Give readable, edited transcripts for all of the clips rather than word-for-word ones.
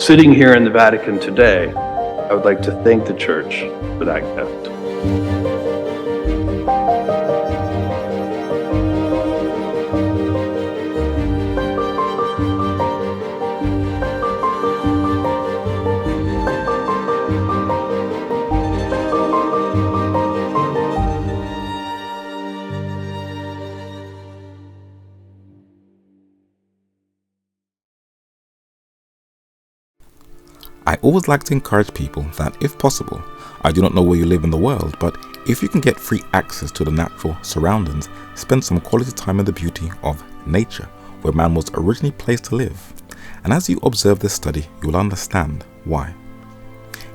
sitting here in the Vatican today, I would like to thank the Church for that gift. I always like to encourage people that, if possible, I do not know where you live in the world, but if you can get free access to the natural surroundings, spend some quality time in the beauty of nature, where man was originally placed to live. And as you observe this study, you will understand why.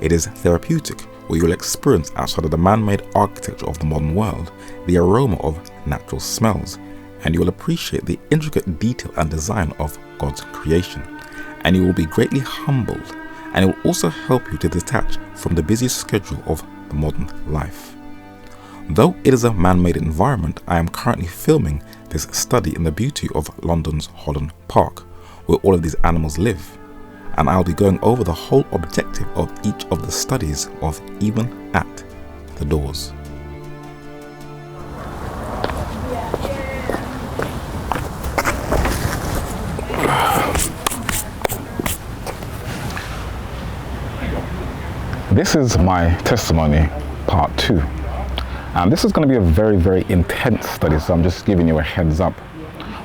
It is therapeutic, where you will experience, outside of the man-made architecture of the modern world, the aroma of natural smells, and you will appreciate the intricate detail and design of God's creation. And you will be greatly humbled, and it will also help you to detach from the busy schedule of the modern life. Though it is a man-made environment, I am currently filming this study in the beauty of London's Holland Park, where all of these animals live, and I'll be going over the whole objective of each of the studies of Even at the Doors. This is my testimony, part 2. And this is going to be a very, very intense study, so I'm just giving you a heads up.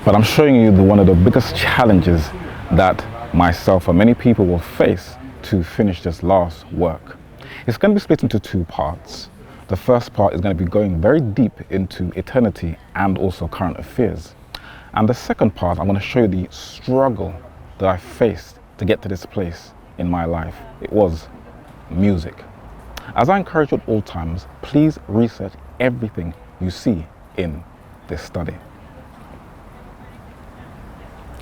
But I'm showing you one of the biggest challenges that myself and many people will face to finish this last work. It's going to be split into 2 parts. The first part is going to be going very deep into eternity and also current affairs. And the second part, I'm going to show you the struggle that I faced to get to this place in my life. It was music. As I encourage you at all times, please research everything you see in this study.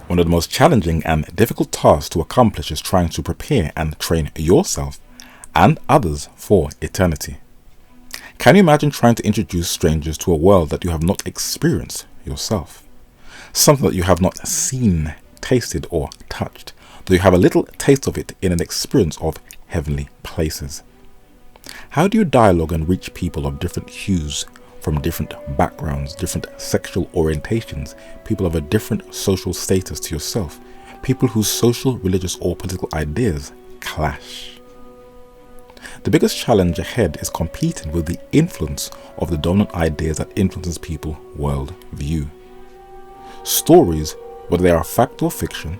One of the most challenging and difficult tasks to accomplish is trying to prepare and train yourself and others for eternity. Can you imagine trying to introduce strangers to a world that you have not experienced yourself? Something that you have not seen, tasted, or touched, though you have a little taste of it in an experience of heavenly places. How do you dialogue and reach people of different hues, from different backgrounds, different sexual orientations, people of a different social status to yourself, people whose social, religious, or political ideas clash? The biggest challenge ahead is competing with the influence of the dominant ideas that influences people's worldview. Stories, whether they are fact or fiction,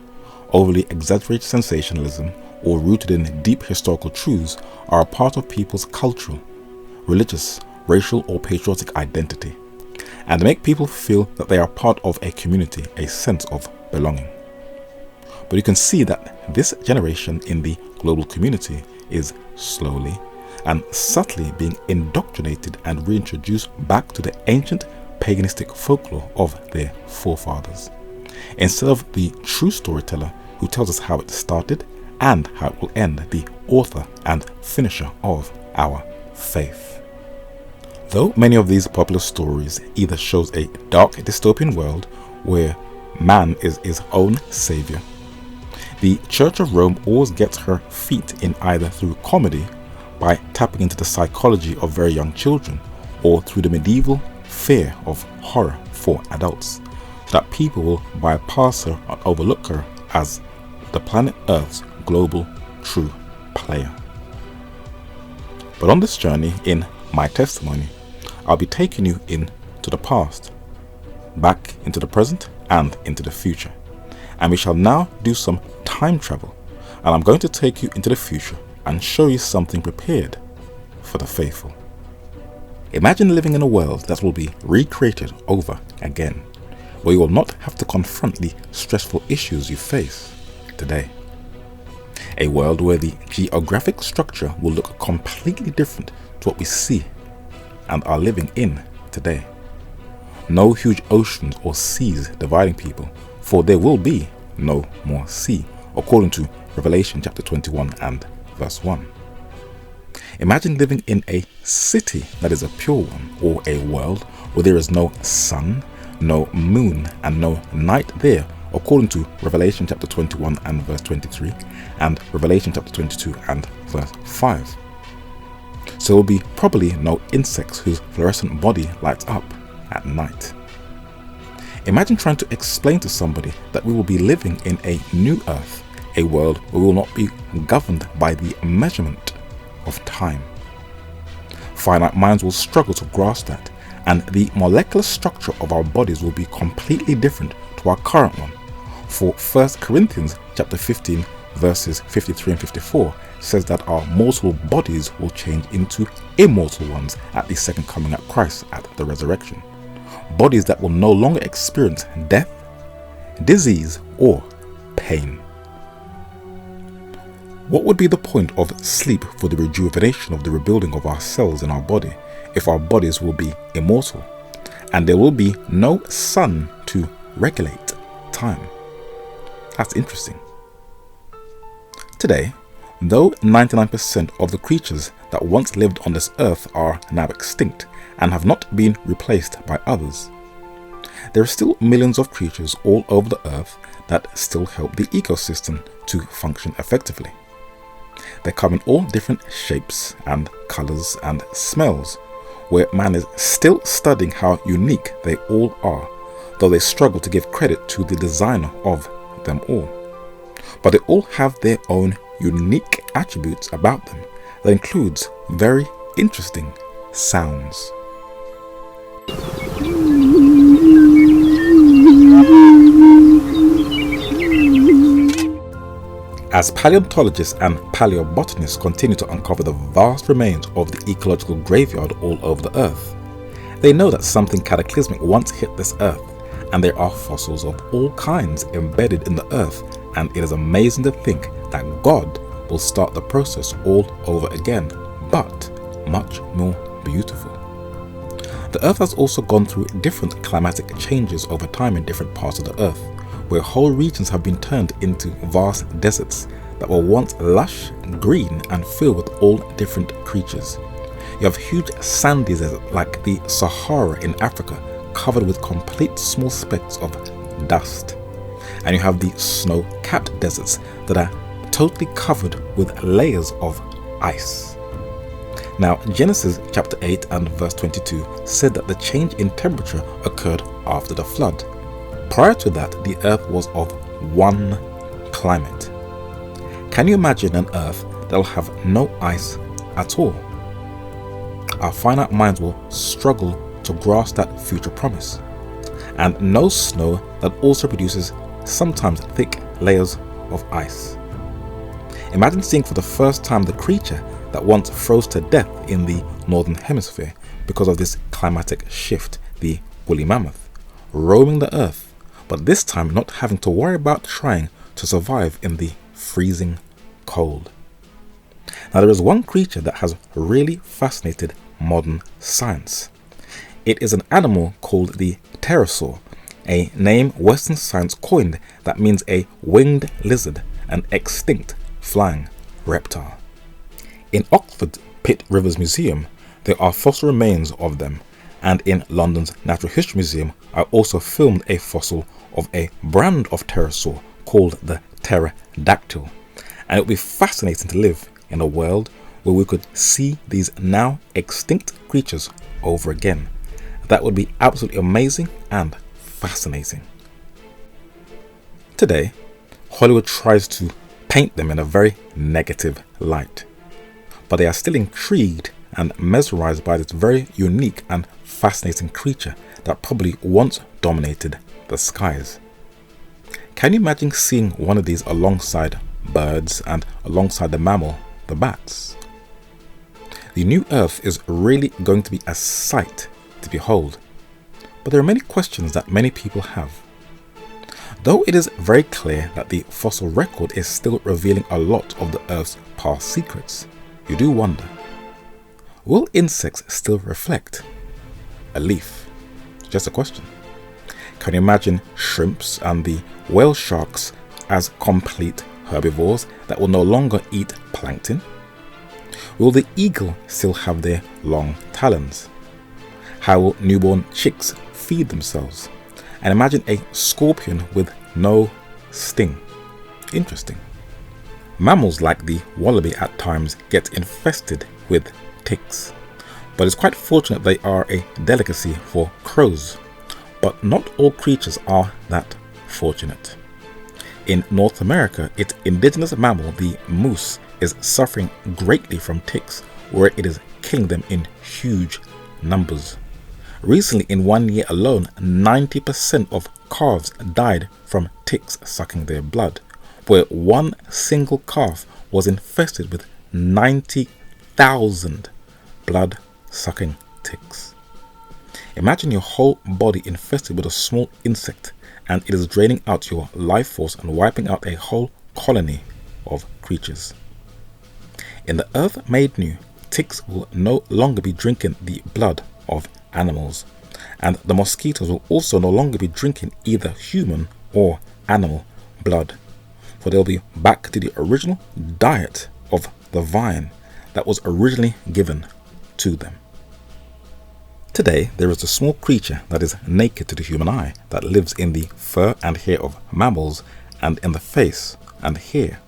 overly exaggerated sensationalism, or rooted in deep historical truths, are a part of people's cultural, religious, racial, or patriotic identity, and make people feel that they are part of a community, a sense of belonging. But you can see that this generation in the global community is slowly and subtly being indoctrinated and reintroduced back to the ancient paganistic folklore of their forefathers, instead of the true storyteller who tells us how it started and how it will end, the author and finisher of our faith. Though many of these popular stories either shows a dark dystopian world where man is his own savior, the Church of Rome always gets her feet in either through comedy, by tapping into the psychology of very young children, or through the medieval fear of horror for adults, so that people will bypass her and overlook her as the planet Earth's global true player. But on this journey in my testimony, I'll be taking you into the past, back into the present, and into the future. And we shall now do some time travel, and I'm going to take you into the future and show you something prepared for the faithful. Imagine living in a world that will be recreated over again, where you will not have to confront the stressful issues you face today. A world where the geographic structure will look completely different to what we see and are living in today. No huge oceans or seas dividing people, for there will be no more sea, according to Revelation chapter 21 and verse 1. Imagine living in a city that is a pure one, or a world where there is no sun, no moon, and no night there, according to Revelation chapter 21 and verse 23 and Revelation chapter 22 and verse 5. So there will be probably no insects whose fluorescent body lights up at night. Imagine trying to explain to somebody that we will be living in a new earth, a world where we will not be governed by the measurement of time. Finite minds will struggle to grasp that, and the molecular structure of our bodies will be completely different to our current one. For 1 Corinthians chapter 15 verses 53 and 54 says that our mortal bodies will change into immortal ones at the second coming of Christ at the resurrection. Bodies that will no longer experience death, disease, or pain. What would be the point of sleep for the rejuvenation of the rebuilding of our cells in our body if our bodies will be immortal and there will be no sun to regulate time? That's interesting. Today, though 99% of the creatures that once lived on this earth are now extinct and have not been replaced by others, there are still millions of creatures all over the earth that still help the ecosystem to function effectively. They come in all different shapes and colors and smells, where man is still studying how unique they all are, though they struggle to give credit to the designer of them all. But they all have their own unique attributes about them that includes very interesting sounds. As paleontologists and paleobotanists continue to uncover the vast remains of the ecological graveyard all over the earth, they know that something cataclysmic once hit this earth, and there are fossils of all kinds embedded in the earth, and it is amazing to think that God will start the process all over again, but much more beautiful. The earth has also gone through different climatic changes over time in different parts of the earth, where whole regions have been turned into vast deserts that were once lush, green, and filled with all different creatures. You have huge sandy deserts like the Sahara in Africa, covered with complete small specks of dust. And you have the snow-capped deserts that are totally covered with layers of ice. Now, Genesis chapter 8 and verse 22 said that the change in temperature occurred after the flood. Prior to that, the earth was of one climate. Can you imagine an earth that will have no ice at all? Our finite minds will struggle to grasp that future promise. And no snow that also produces sometimes thick layers of ice. Imagine seeing for the first time the creature that once froze to death in the northern hemisphere because of this climatic shift, the woolly mammoth, roaming the earth, but this time not having to worry about trying to survive in the freezing cold. Now, there is one creature that has really fascinated modern science. It is an animal called the pterosaur, a name Western science coined that means a winged lizard, an extinct flying reptile. In Oxford Pitt Rivers Museum, there are fossil remains of them, and in London's Natural History Museum, I also filmed a fossil of a brand of pterosaur called the pterodactyl, and it would be fascinating to live in a world where we could see these now extinct creatures over again. That would be absolutely amazing and fascinating. Today, Hollywood tries to paint them in a very negative light, but they are still intrigued and mesmerized by this very unique and fascinating creature that probably once dominated the skies. Can you imagine seeing one of these alongside birds and alongside the mammal, the bats? The new earth is really going to be a sight to behold, but there are many questions that many people have. Though it is very clear that the fossil record is still revealing a lot of the earth's past secrets, you do wonder, will insects still reflect a leaf? Just a question. Can you imagine shrimps and the whale sharks as complete herbivores that will no longer eat plankton? Will the eagle still have their long talons? How will newborn chicks feed themselves? And imagine a scorpion with no sting. Interesting. Mammals like the wallaby at times get infested with ticks, but it's quite fortunate they are a delicacy for crows. But not all creatures are that fortunate. In North America, its indigenous mammal, the moose, is suffering greatly from ticks, where it is killing them in huge numbers. Recently, in 1 year alone, 90% of calves died from ticks sucking their blood, where one single calf was infested with 90,000 blood-sucking ticks. Imagine your whole body infested with a small insect, and it is draining out your life force and wiping out a whole colony of creatures. In the earth made new, ticks will no longer be drinking the blood of animals, and the mosquitoes will also no longer be drinking either human or animal blood, for they'll be back to the original diet of the vine that was originally given to them. Today, there is a small creature that is naked to the human eye that lives in the fur and hair of mammals and in the face and hair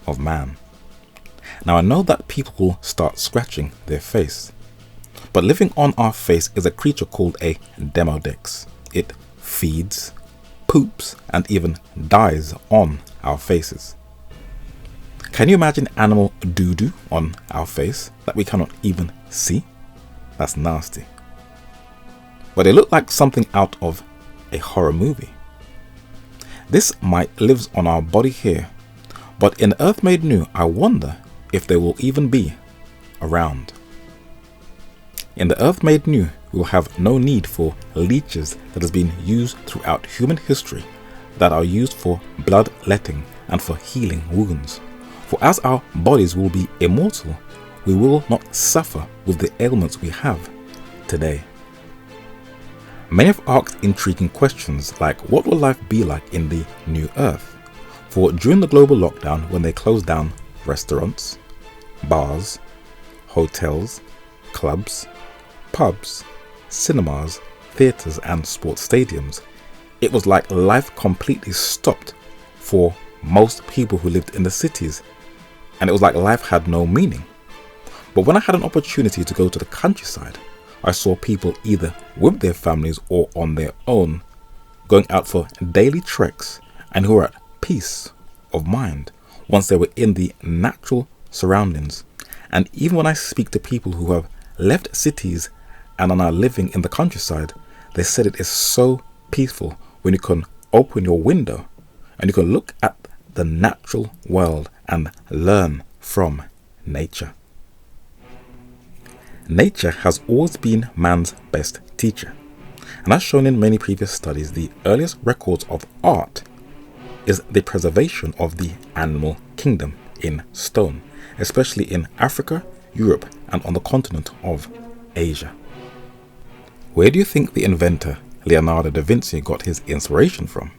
of man. Now, I know that people will start scratching their face, but living on our face is a creature called a demodex. It feeds, poops, and even dies on our faces. Can you imagine animal doo-doo on our face that we cannot even see? That's nasty. But they look like something out of a horror movie. This mite lives on our body here, but in the earth made new, I wonder if they will even be around. In the earth made new, we will have no need for leeches that has been used throughout human history, that are used for bloodletting and for healing wounds. For as our bodies will be immortal, we will not suffer with the ailments we have today. Many have asked intriguing questions like, what will life be like in the new earth? For during the global lockdown, when they closed down restaurants, bars, hotels, clubs, pubs, cinemas, theatres and sports stadiums, it was like life completely stopped for most people who lived in the cities, and it was like life had no meaning. But when I had an opportunity to go to the countryside, I saw people either with their families or on their own going out for daily treks, and who were at peace of mind once they were in the natural surroundings. And even when I speak to people who have left cities and are now living in the countryside, they said it is so peaceful when you can open your window and you can look at the natural world and learn from nature. Nature has always been man's best teacher, and as shown in many previous studies, the earliest records of art is the preservation of the animal kingdom in stone, especially in Africa, Europe, and on the continent of Asia. Where do you think the inventor Leonardo da Vinci got his inspiration from?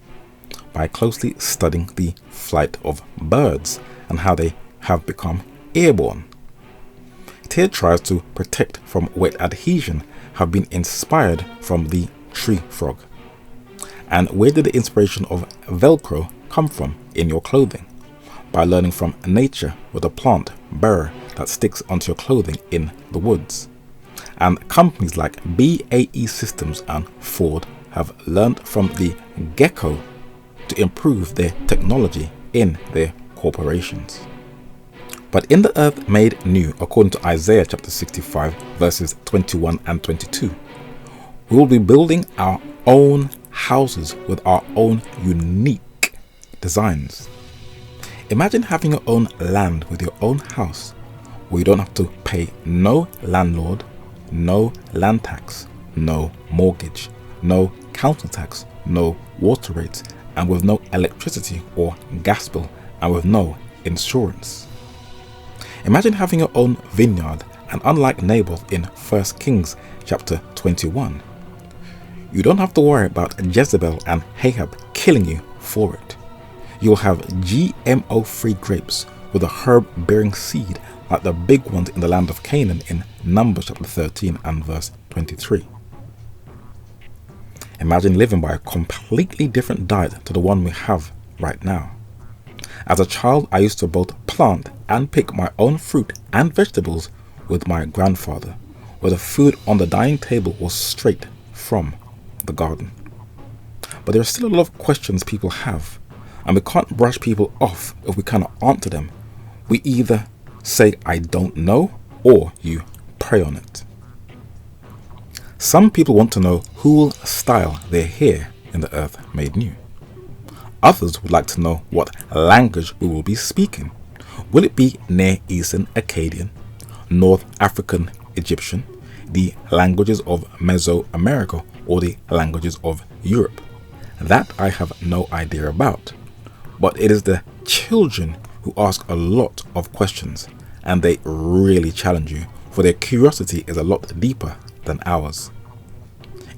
By closely studying the flight of birds and how they have become airborne. Tear tries to protect from wet adhesion have been inspired from the tree frog. And where did the inspiration of Velcro come from in your clothing? By learning from nature with a plant, burr, that sticks onto your clothing in the woods. And companies like BAE Systems and Ford have learned from the gecko to improve their technology in their corporations. But in the earth made new, according to Isaiah chapter 65, verses 21 and 22, we will be building our own houses with our own unique designs. Imagine having your own land with your own house, where you don't have to pay no landlord, no land tax, no mortgage, no council tax, no water rates, and with no electricity or gas bill, and with no insurance. Imagine having your own vineyard, and unlike Naboth in 1 Kings chapter 21, you don't have to worry about Jezebel and Ahab killing you for it. You'll have GMO-free grapes with a herb-bearing seed like the big ones in the land of Canaan in Numbers chapter 13 and verse 23. Imagine living by a completely different diet to the one we have right now. As a child, I used to both plant and pick my own fruit and vegetables with my grandfather, where the food on the dining table was straight from the garden. But there are still a lot of questions people have, and we can't brush people off if we cannot answer them. We either say, I don't know, or you pray on it. Some people want to know who will style their hair in the earth made new. Others would like to know what language we will be speaking. Will it be Near Eastern Akkadian, North African Egyptian, the languages of Mesoamerica, or the languages of Europe? That I have no idea about. But it is the children who ask a lot of questions, and they really challenge you, for their curiosity is a lot deeper than ours.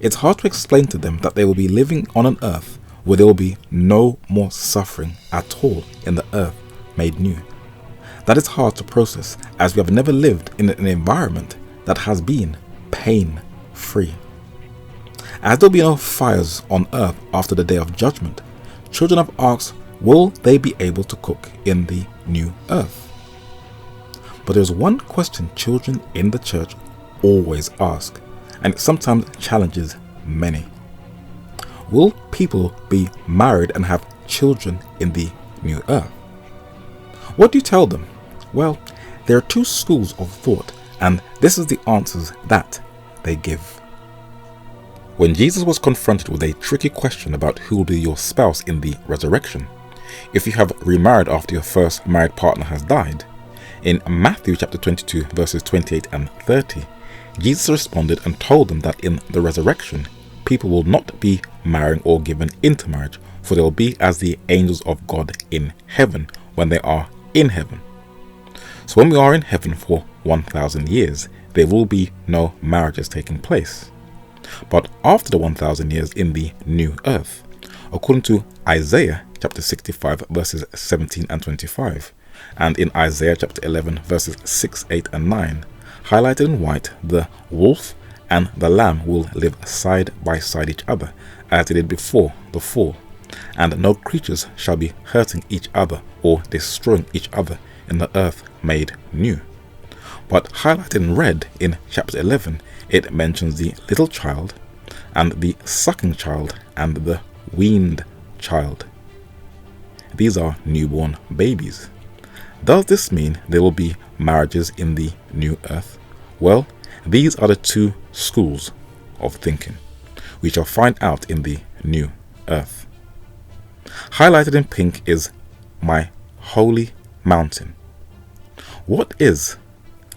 It's hard to explain to them that they will be living on an earth where there will be no more suffering at all in the earth made new. That is hard to process, as we have never lived in an environment that has been pain-free. As there will be no fires on earth after the day of judgment, children have asked, will they be able to cook in the new earth? But there's one question children in the church always ask, and it sometimes challenges many. Will people be married and have children in the new earth? What do you tell them? Well, there are two schools of thought, and this is the answers that they give. When Jesus was confronted with a tricky question about who will be your spouse in the resurrection, if you have remarried after your first married partner has died, in Matthew chapter 22 verses 28 and 30, Jesus responded and told them that in the resurrection, people will not be marrying or given into marriage, for they will be as the angels of God in heaven when they are in heaven. So when we are in heaven for 1,000 years, there will be no marriages taking place. But after the 1,000 years in the new earth, according to Isaiah chapter 65 verses 17 and 25, and in Isaiah chapter 11 verses 6, 8 and 9, highlighted in white, the wolf and the lamb will live side by side each other, as they did before the fall, and no creatures shall be hurting each other or destroying each other in the earth made new. But highlighted in red in chapter 11, it mentions the little child, and the sucking child, and the weaned child. These are newborn babies. Does this mean there will be marriages in the new earth? Well, these are the two schools of thinking. We shall find out in the new earth. Highlighted in pink is my holy mountain. What is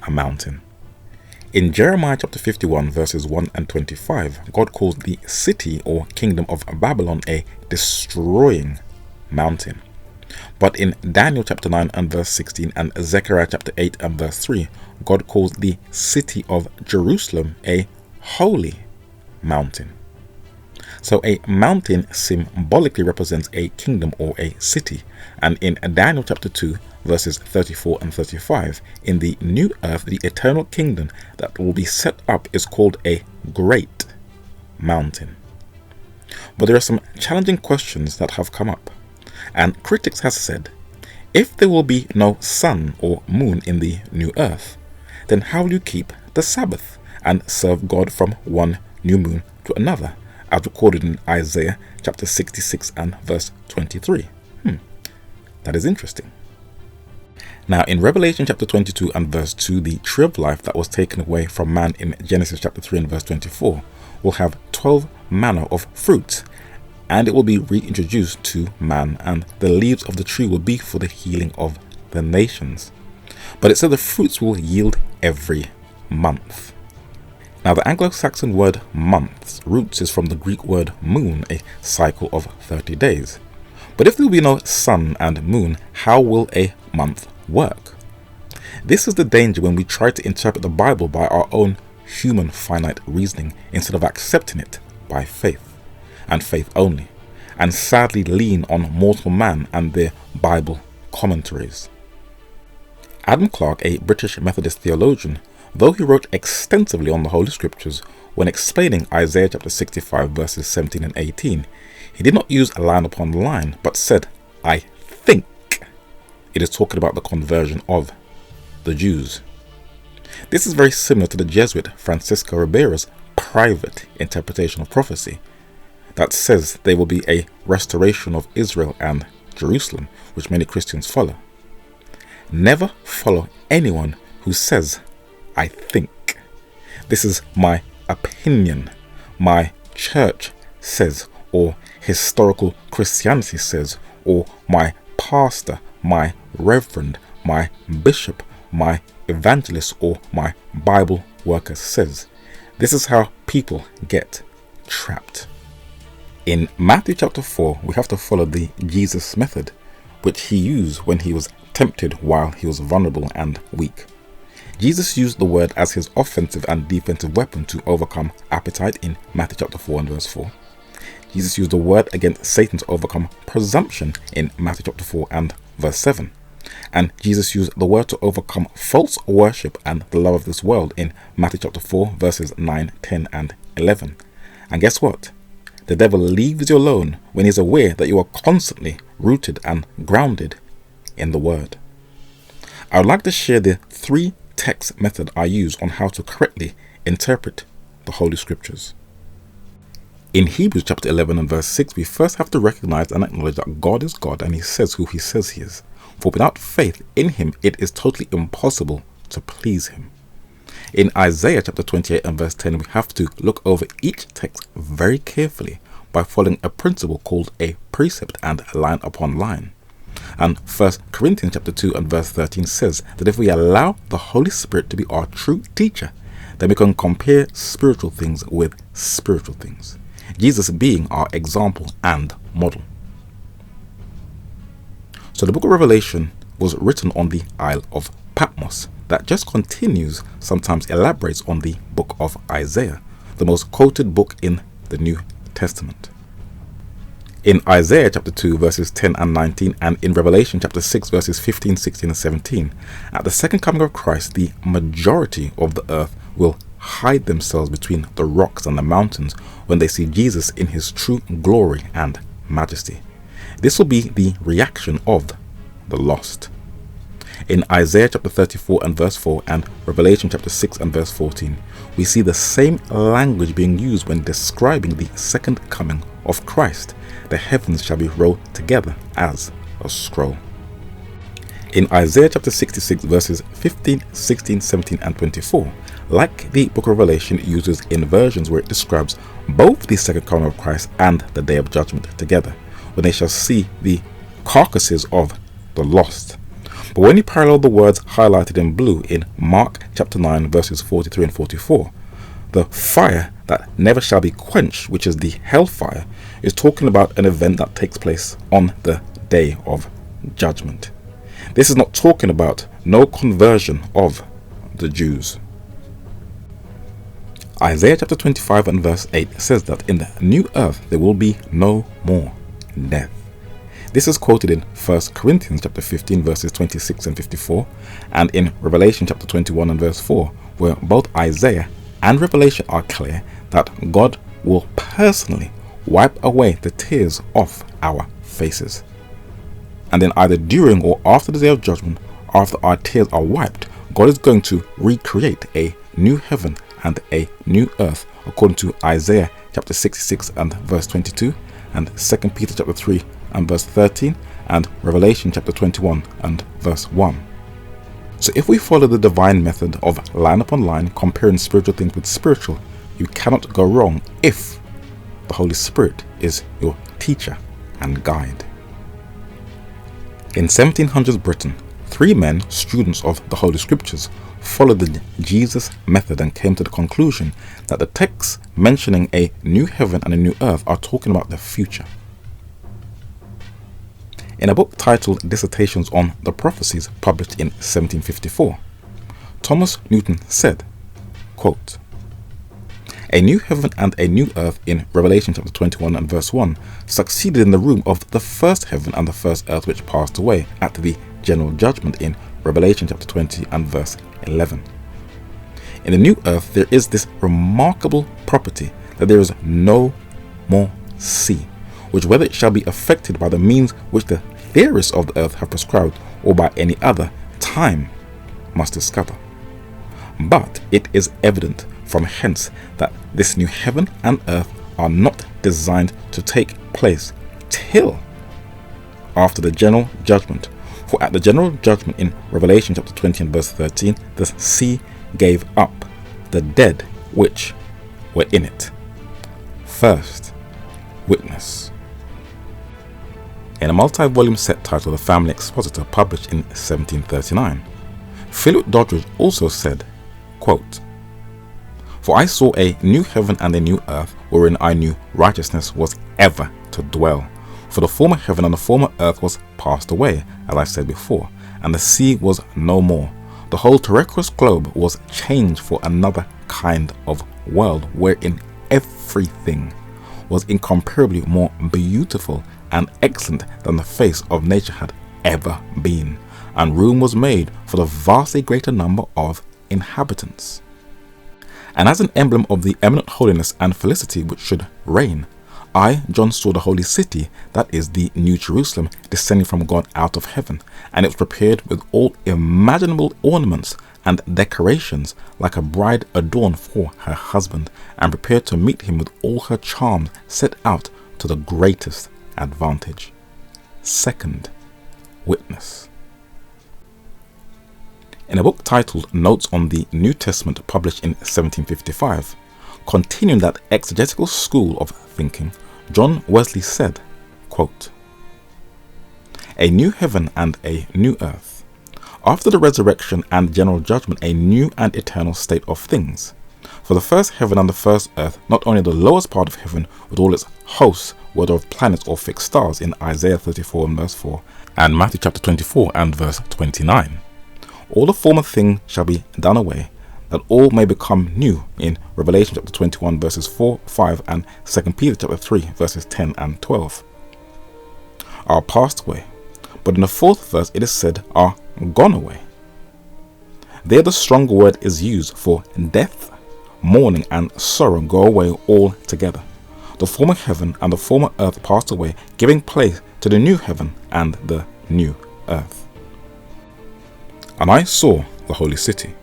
a mountain? In Jeremiah chapter 51 verses 1 and 25, God calls the city or kingdom of Babylon a destroying mountain. But in Daniel chapter 9 and verse 16 and Zechariah chapter 8 and verse 3, God calls the city of Jerusalem a holy mountain. So a mountain symbolically represents a kingdom or a city. And in Daniel chapter 2 verses 34 and 35, in the new earth, the eternal kingdom that will be set up is called a great mountain. But there are some challenging questions that have come up. And critics have said, if there will be no sun or moon in the new earth, then how will you keep the Sabbath and serve God from one new moon to another, as recorded in Isaiah chapter 66 and verse 23? That is interesting. Now, in Revelation chapter 22 and verse 2, the tree of life that was taken away from man in Genesis chapter 3 and verse 24 will have 12 manner of fruit, and it will be reintroduced to man, and the leaves of the tree will be for the healing of the nations. But it said the fruits will yield every month. Now, the Anglo-Saxon word months roots is from the Greek word moon, a cycle of 30 days. But if there will be no sun and moon, how will a month work? This is the danger when we try to interpret the Bible by our own human finite reasoning instead of accepting it by faith, and faith only, and sadly lean on mortal man and their Bible commentaries. Adam Clarke, a British Methodist theologian, though he wrote extensively on the Holy Scriptures when explaining Isaiah chapter 65 verses 17 and 18, he did not use line upon line, but said, "I think" it is talking about the conversion of the Jews. This is very similar to the Jesuit Francisco Ribera's private interpretation of prophecy that says there will be a restoration of Israel and Jerusalem, which many Christians follow. Never follow anyone who says, "I think." This is my opinion, my church says, or historical Christianity says, or my pastor, my reverend, my bishop, my evangelist, or my Bible worker says. This is how people get trapped. In Matthew chapter 4, we have to follow the Jesus method, which he used when he was tempted while he was vulnerable and weak. Jesus used the word as his offensive and defensive weapon to overcome appetite in Matthew chapter 4 and verse 4. Jesus used the word against Satan to overcome presumption in Matthew chapter 4 and verse 7. And Jesus used the word to overcome false worship and the love of this world in Matthew chapter 4 verses 9, 10 and 11. And guess what? The devil leaves you alone when he's aware that you are constantly rooted and grounded in the word. I would like to share the 3 text method I use on how to correctly interpret the Holy Scriptures. In Hebrews chapter 11 and verse 6, we first have to recognize and acknowledge that God is God and he says who he says he is. For without faith in him, it is totally impossible to please him. In Isaiah chapter 28 and verse 10, we have to look over each text very carefully by following a principle called a precept and line upon line. And 1 Corinthians chapter 2 and verse 13 says that if we allow the Holy Spirit to be our true teacher, then we can compare spiritual things with spiritual things, Jesus being our example and model. So the book of Revelation was written on the Isle of Patmos that just continues, sometimes elaborates on the book of Isaiah, the most quoted book in the New Testament. In Isaiah chapter 2 verses 10 and 19 and in Revelation chapter 6 verses 15, 16 and 17, at the second coming of Christ, the majority of the earth will hide themselves between the rocks and the mountains when they see Jesus in his true glory and majesty. This will be the reaction of the lost. In Isaiah chapter 34 and verse 4 and Revelation chapter 6 and verse 14, we see the same language being used when describing the second coming of Christ. The heavens shall be rolled together as a scroll. In Isaiah chapter 66 verses 15, 16, 17 and 24, like the book of Revelation, it uses inversions where it describes both the second coming of Christ and the day of judgment together, when they shall see the carcasses of the lost. But when you parallel the words highlighted in blue in Mark chapter 9 verses 43 and 44, the fire that never shall be quenched, which is the hellfire, is talking about an event that takes place on the day of judgment. This is not talking about no conversion of the Jews. Isaiah chapter 25 and verse 8 says that in the new earth there will be no more death. This is quoted in 1 Corinthians chapter 15 verses 26 and 54 and in Revelation chapter 21 and verse 4, where both Isaiah and Revelation are clear that God will personally wipe away the tears off our faces. And then either during or after the day of judgment, after our tears are wiped, God is going to recreate a new heaven and a new earth, according to Isaiah chapter 66 and verse 22 and 2 Peter chapter 3 and verse 13 and Revelation chapter 21 and verse 1. So if we follow the divine method of line upon line, comparing spiritual things with spiritual, you cannot go wrong if the Holy Spirit is your teacher and guide. In 1700s Britain, 3 men, students of the Holy Scriptures, followed the Jesus method and came to the conclusion that the texts mentioning a new heaven and a new earth are talking about the future. In a book titled Dissertations on the Prophecies, published in 1754, Thomas Newton said, quote, "A new heaven and a new earth in Revelation chapter 21 and verse 1 succeeded in the room of the first heaven and the first earth which passed away at the general judgment in Revelation chapter 20 and verse 11. In the new earth, there is this remarkable property that there is no more sea, which whether it shall be affected by the means which the theorists of the earth have prescribed or by any other, time must discover. But it is evident from hence that this new heaven and earth are not designed to take place till after the general judgment. For at the general judgment in Revelation chapter 20 and verse 13, the sea gave up the dead which were in it. First witness. In a multi-volume set titled The Family Expositor, published in 1739, Philip Doddridge also said, quote, "For I saw a new heaven and a new earth, wherein I knew righteousness was ever to dwell. For the former heaven and the former earth was passed away, as I said before, and the sea was no more. The whole terrestrial globe was changed for another kind of world, wherein everything was incomparably more beautiful and excellent than the face of nature had ever been, and room was made for the vastly greater number of inhabitants. And as an emblem of the eminent holiness and felicity which should reign, I, John, saw the holy city, that is the New Jerusalem, descending from God out of heaven, and it was prepared with all imaginable ornaments and decorations, like a bride adorned for her husband, and prepared to meet him with all her charms set out to the greatest advantage." Second witness. In a book titled Notes on the New Testament, published in 1755, continuing that exegetical school of thinking, John Wesley said, quote, "A new heaven and a new earth. After the resurrection and general judgment, a new and eternal state of things. For the first heaven and the first earth, not only the lowest part of heaven with all its hosts, whether of planets or fixed stars in Isaiah 34 and verse 4, and Matthew chapter 24 and verse 29. All the former things shall be done away, that all may become new in Revelation chapter 21 verses 4, 5 and 2 Peter chapter 3 verses 10 and 12. Are passed away, but in the fourth verse it is said are gone away. There the stronger word is used, for death, mourning and sorrow go away altogether. The former heaven and the former earth passed away, giving place to the new heaven and the new earth. And I saw the holy city."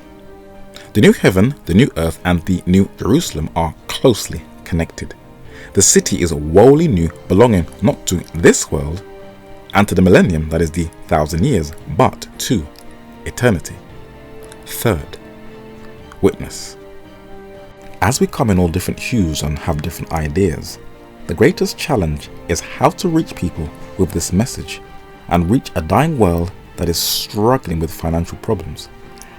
The new heaven, the new earth, and the new Jerusalem are closely connected. The city is wholly new, belonging not to this world and to the millennium, that is the 1,000 years, but to eternity. Third witness. As we come in all different hues and have different ideas, the greatest challenge is how to reach people with this message and reach a dying world that is struggling with financial problems.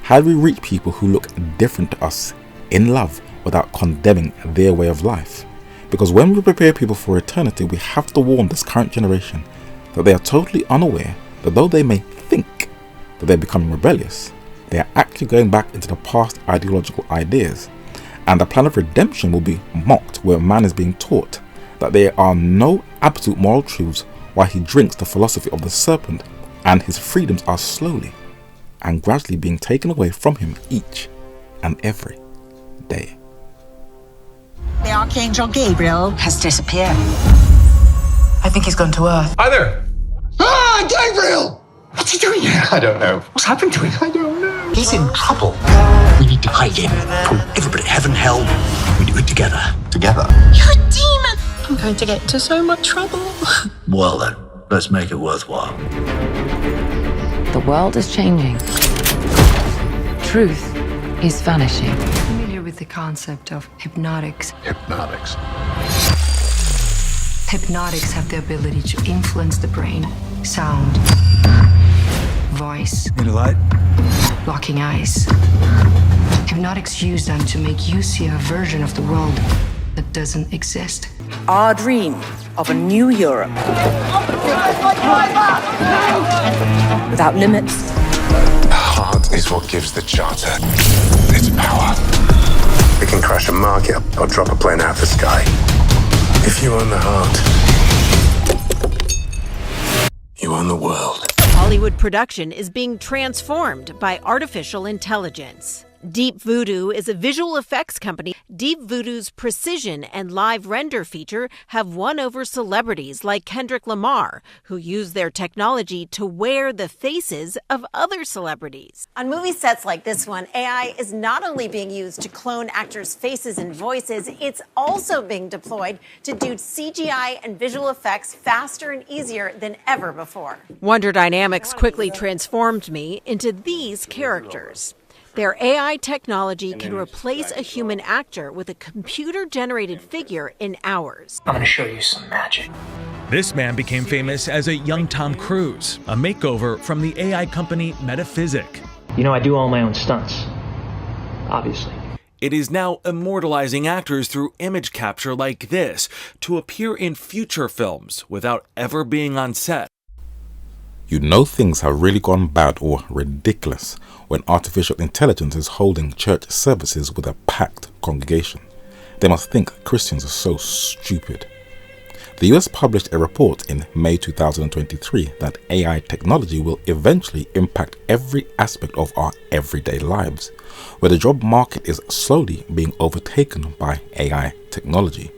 How do we reach people who look different to us in love without condemning their way of life? Because when we prepare people for eternity, we have to warn this current generation that they are totally unaware that though they may think that they're becoming rebellious, they are actually going back into the past ideological ideas, and the plan of redemption will be mocked where man is being taught that there are no absolute moral truths while he drinks the philosophy of the serpent, and his freedoms are slowly and gradually being taken away from him each and every day. The Archangel Gabriel has disappeared. I think he's gone to Earth. Hi there. Ah, Gabriel! What's he doing here? I don't know. What's happened to him? I don't know. He's in trouble. We need to hide him from everybody. Heaven, hell. We do it together. Together. You're a demon! I'm going to get into so much trouble. Well then, let's make it worthwhile. The world is changing. Truth is vanishing. Familiar with the concept of hypnotics? Hypnotics. Hypnotics have the ability to influence the brain, sound, voice, Need a light? locking eyes. Hypnotics use them to make you see a version of the world that doesn't exist. Our dream of a new Europe. Without limits. The heart is what gives the charter its power. We can crash a market or drop a plane out of the sky. If you own the heart, you own the world. Hollywood production is being transformed by artificial intelligence. Deep Voodoo is a visual effects company. Deep Voodoo's precision and live render feature have won over celebrities like Kendrick Lamar, who use their technology to wear the faces of other celebrities. On movie sets like this one, AI is not only being used to clone actors' faces and voices, it's also being deployed to do CGI and visual effects faster and easier than ever before. Wonder Dynamics quickly transformed me into these characters. Their AI technology can replace a human actor with a computer-generated figure in hours. I'm gonna show you some magic. This man became famous as a young Tom Cruise, a makeover from the AI company Metaphysic. You know, I do all my own stunts, obviously. It is now immortalizing actors through image capture like this to appear in future films without ever being on set. You know things have really gone bad or ridiculous when artificial intelligence is holding church services with a packed congregation. They must think Christians are so stupid. The US published a report in May 2023 that AI technology will eventually impact every aspect of our everyday lives, where the job market is slowly being overtaken by AI technology,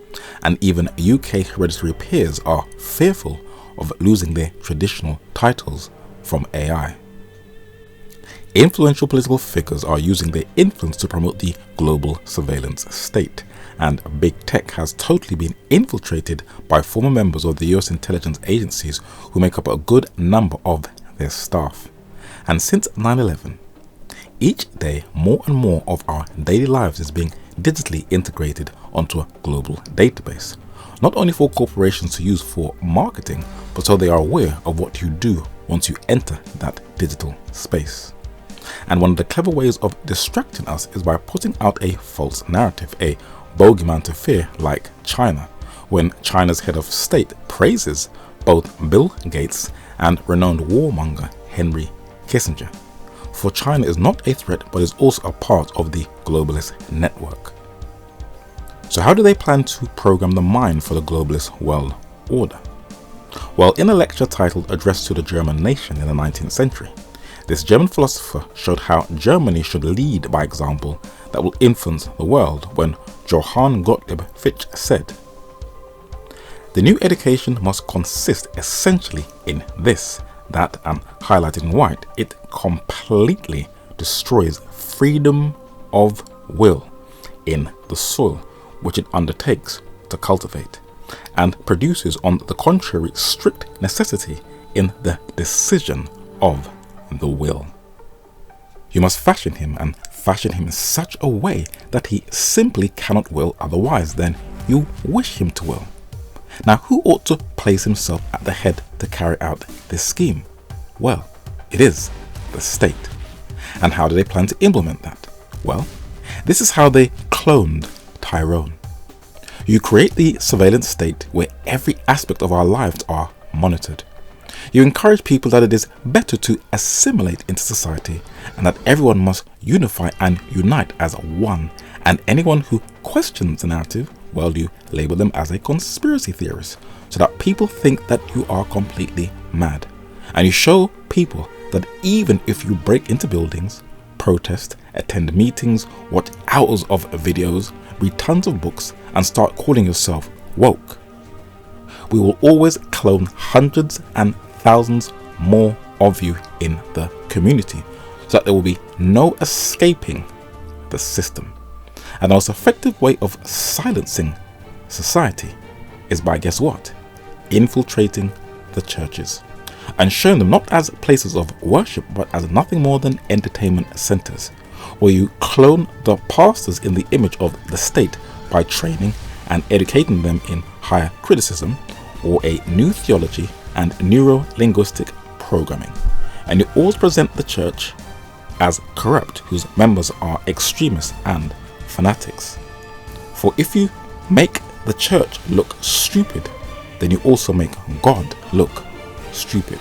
and even UK hereditary peers are fearful of losing their traditional titles from AI. Influential political figures are using their influence to promote the global surveillance state, and big tech has totally been infiltrated by former members of the US intelligence agencies who make up a good number of their staff. And since 9/11, each day more and more of our daily lives is being digitally integrated onto a global database, not only for corporations to use for marketing, but so they are aware of what you do once you enter that digital space. And one of the clever ways of distracting us is by putting out a false narrative, a bogeyman to fear like China, when China's head of state praises both Bill Gates and renowned warmonger Henry Kissinger. For China is not a threat but is also a part of the globalist network. So how do they plan to program the mind for the globalist world order? Well, in a lecture titled Address to the German Nation in the 19th century, this German philosopher showed how Germany should lead by example that will influence the world when Johann Gottlieb Fichte said, "The new education must consist essentially in this, that, and highlighted in white, it completely destroys freedom of will in the soil which it undertakes to cultivate, and produces on the contrary strict necessity in the decision of the will. You must fashion him, and fashion him in such a way that he simply cannot will otherwise than you wish him to will." Now, who ought to place himself at the head to carry out this scheme? Well, it is the state. And how do they plan to implement that? Well, this is how they cloned Tyrone. You create the surveillance state where every aspect of our lives are monitored. You encourage people that it is better to assimilate into society and that everyone must unify and unite as one, and anyone who questions the narrative, well, you label them as a conspiracy theorist so that people think that you are completely mad. And you show people that even if you break into buildings, protest, attend meetings, watch hours of videos, read tons of books, and start calling yourself woke, we will always clone hundreds and thousands more of you in the community so that there will be no escaping the system. And the most effective way of silencing society is by, guess what? Infiltrating the churches and showing them not as places of worship but as nothing more than entertainment centers, where you clone the pastors in the image of the state by training and educating them in higher criticism or a new theology and neuro-linguistic programming. And you always present the church as corrupt, whose members are extremists and fanatics. For if you make the church look stupid, then you also make God look stupid.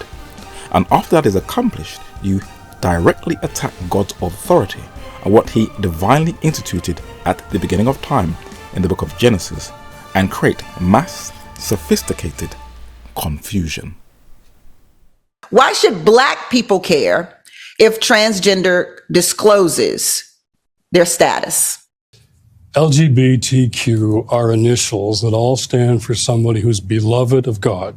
And after that is accomplished, you directly attack God's authority and what he divinely instituted at the beginning of time in the book of Genesis, and create mass sophisticated confusion. Why should Black people care if transgender discloses their status. LGBTQ are initials that all stand for somebody who's beloved of God,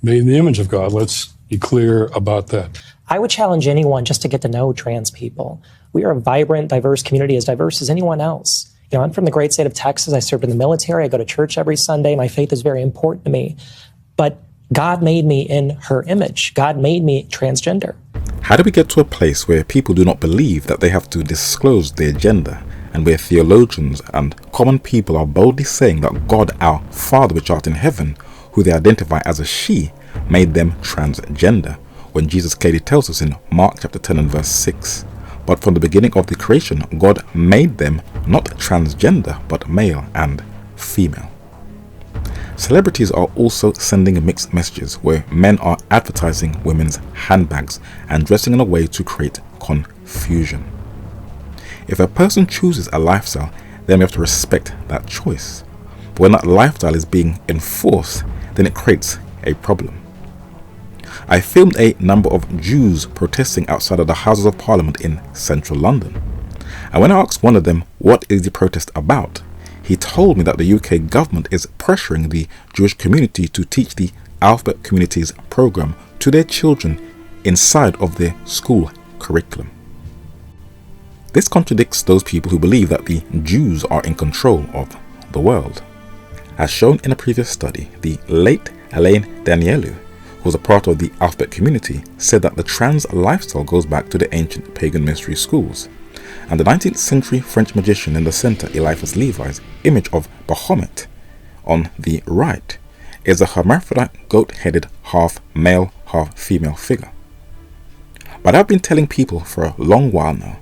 made in the image of God. Let's be clear about that. I would challenge anyone just to get to know trans people. We are a vibrant, diverse community, as diverse as anyone else. You know, I'm from the great state of Texas. I served in the military. I go to church every Sunday. My faith is very important to me. But God made me in her image. God made me transgender. How do we get to a place where people do not believe that they have to disclose their gender, and where theologians and common people are boldly saying that God, our Father which art in heaven, who they identify as a she, made them transgender, when Jesus clearly tells us in Mark chapter 10 and verse 6, but from the beginning of the creation, God made them not transgender, but male and female. Celebrities are also sending mixed messages, where men are advertising women's handbags and dressing in a way to create confusion. If a person chooses a lifestyle, then we have to respect that choice. But when that lifestyle is being enforced, then it creates a problem. I filmed a number of Jews protesting outside of the Houses of Parliament in central London. And when I asked one of them what is the protest about, he told me that the UK government is pressuring the Jewish community to teach the Alphabet Communities program to their children inside of their school curriculum. This contradicts those people who believe that the Jews are in control of the world. As shown in a previous study, the late Elaine Danielou, who was a part of the Alphabet community, said that the trans lifestyle goes back to the ancient pagan mystery schools. And the 19th century French magician in the center, Eliphas Levi's image of Baphomet on the right is a hermaphrodite goat-headed half male, half female figure. But I've been telling people for a long while now,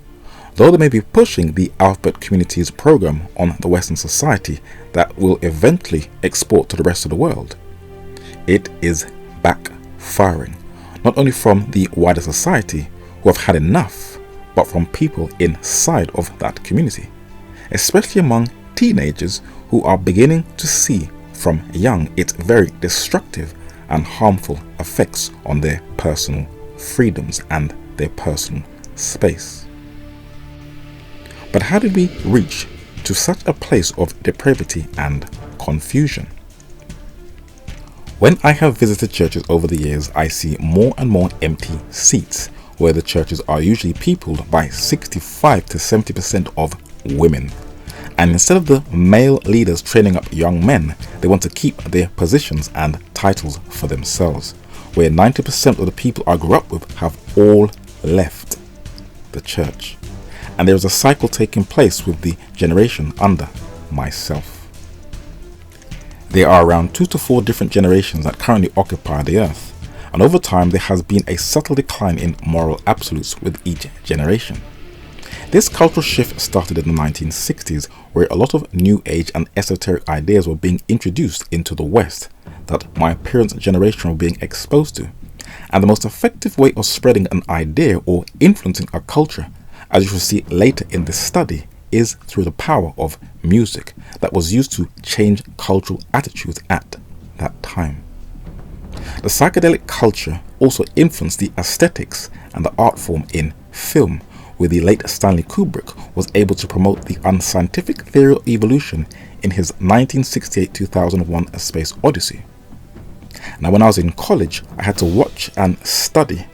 though they may be pushing the Alphabet Communities program on the Western society that will eventually export to the rest of the world, it is backfiring, not only from the wider society who have had enough, but from people inside of that community, especially among teenagers who are beginning to see from young its very destructive and harmful effects on their personal freedoms and their personal space. But how did we reach to such a place of depravity and confusion? When I have visited churches over the years, I see more and more empty seats, where the churches are usually peopled by 65 to 70% of women. And instead of the male leaders training up young men, they want to keep their positions and titles for themselves, where 90% of the people I grew up with have all left the church. And there is a cycle taking place with the generation under myself. There are around 2 to 4 different generations that currently occupy the earth, and over time there has been a subtle decline in moral absolutes with each generation. This cultural shift started in the 1960s, where a lot of new age and esoteric ideas were being introduced into the West that my parents' generation were being exposed to. And the most effective way of spreading an idea or influencing a culture, as you will see later in this study, is through the power of music that was used to change cultural attitudes at that time. The psychedelic culture also influenced the aesthetics and the art form in film, where the late Stanley Kubrick was able to promote the unscientific theory of evolution in his 1968-2001 A Space Odyssey. Now, when I was in college, I had to watch and study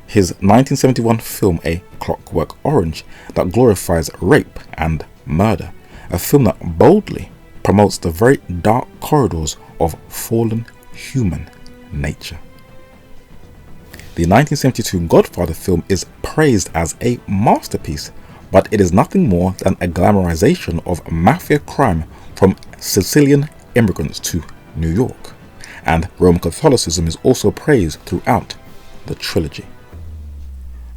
his 1971 film A Clockwork Orange that glorifies rape and murder, a film that boldly promotes the very dark corridors of fallen human nature. The 1972 Godfather film is praised as a masterpiece, but it is nothing more than a glamorization of mafia crime from Sicilian immigrants to New York, and Roman Catholicism is also praised throughout the trilogy.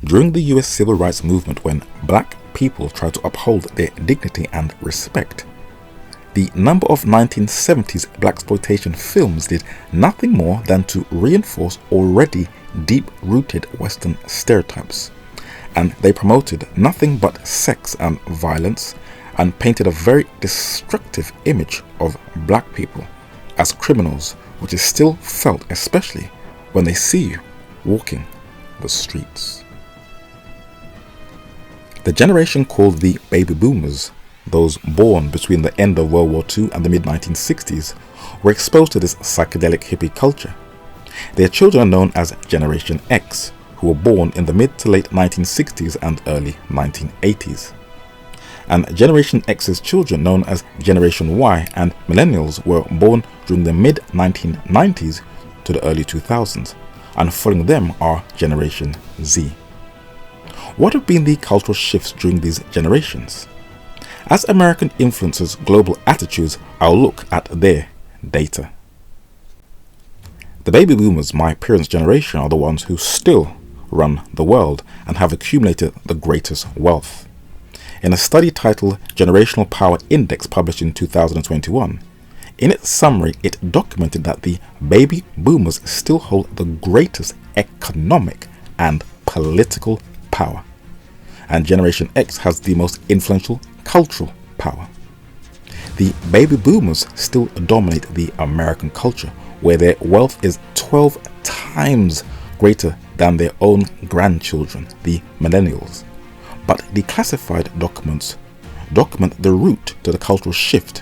During the US Civil Rights Movement, when black people tried to uphold their dignity and respect, the number of 1970s blaxploitation films did nothing more than to reinforce already deep-rooted Western stereotypes, and they promoted nothing but sex and violence and painted a very destructive image of black people as criminals, which is still felt especially when they see you walking the streets. The generation called the baby boomers, those born between the end of World War II and the mid-1960s, were exposed to this psychedelic hippie culture. Their children are known as Generation X, who were born in the mid to late 1960s and early 1980s. And Generation X's children, known as Generation Y and Millennials, were born during the mid-1990s to the early 2000s, and following them are Generation Z. What have been the cultural shifts during these generations? As American influences global attitudes, I'll look at their data. The baby boomers, my parents' generation, are the ones who still run the world and have accumulated the greatest wealth. In a study titled Generational Power Index published in 2021, in its summary it documented that the baby boomers still hold the greatest economic and political power, and Generation X has the most influential cultural power. The baby boomers still dominate the American culture, where their wealth is 12 times greater than their own grandchildren, the millennials. But declassified documents document the route to the cultural shift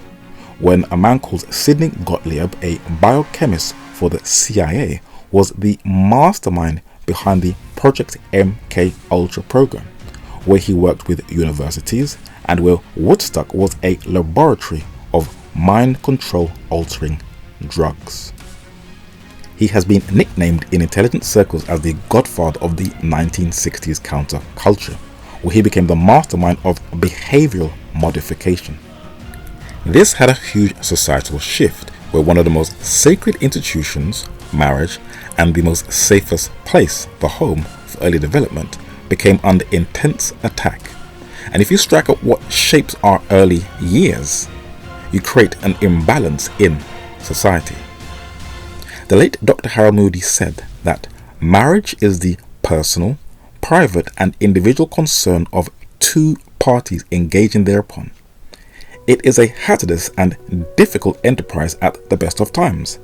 when a man called Sidney Gottlieb, a biochemist for the CIA, was the mastermind behind the Project MK Ultra program, where he worked with universities and where Woodstock was a laboratory of mind control altering drugs. He has been nicknamed in intelligence circles as the godfather of the 1960s counterculture, where he became the mastermind of behavioral modification. This had a huge societal shift, where one of the most sacred institutions, marriage, and the most safest place, the home, for early development, became under intense attack. And if you strike up what shapes our early years, you create an imbalance in society. The late Dr. Harold Moody said that marriage is the personal, private, and individual concern of two parties engaging thereupon. It is a hazardous and difficult enterprise at the best of times,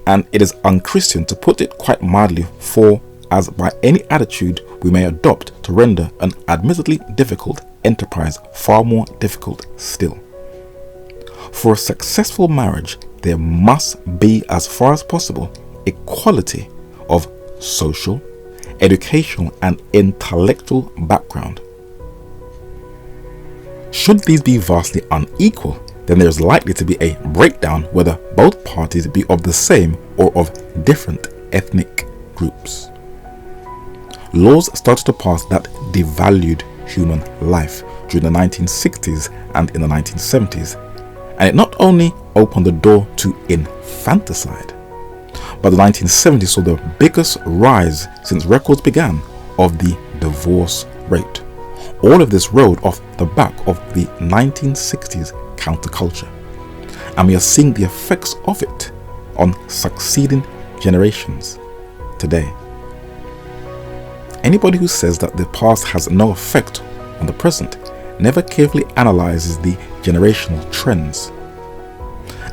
and it is unchristian, to put it quite mildly, for as by any attitude we may adopt to render an admittedly difficult enterprise far more difficult still. For a successful marriage, there must be, as far as possible, equality of social, educational, and intellectual background. Should these be vastly unequal, then there is likely to be a breakdown whether both parties be of the same or of different ethnic groups. Laws started to pass that devalued human life during the 1960s and in the 1970s, and it not only opened the door to infanticide, but the 1970s saw the biggest rise since records began of the divorce rate. All of this rode off the back of the 1960s counterculture, and we are seeing the effects of it on succeeding generations today. Anybody who says that the past has no effect on the present never carefully analyzes the generational trends.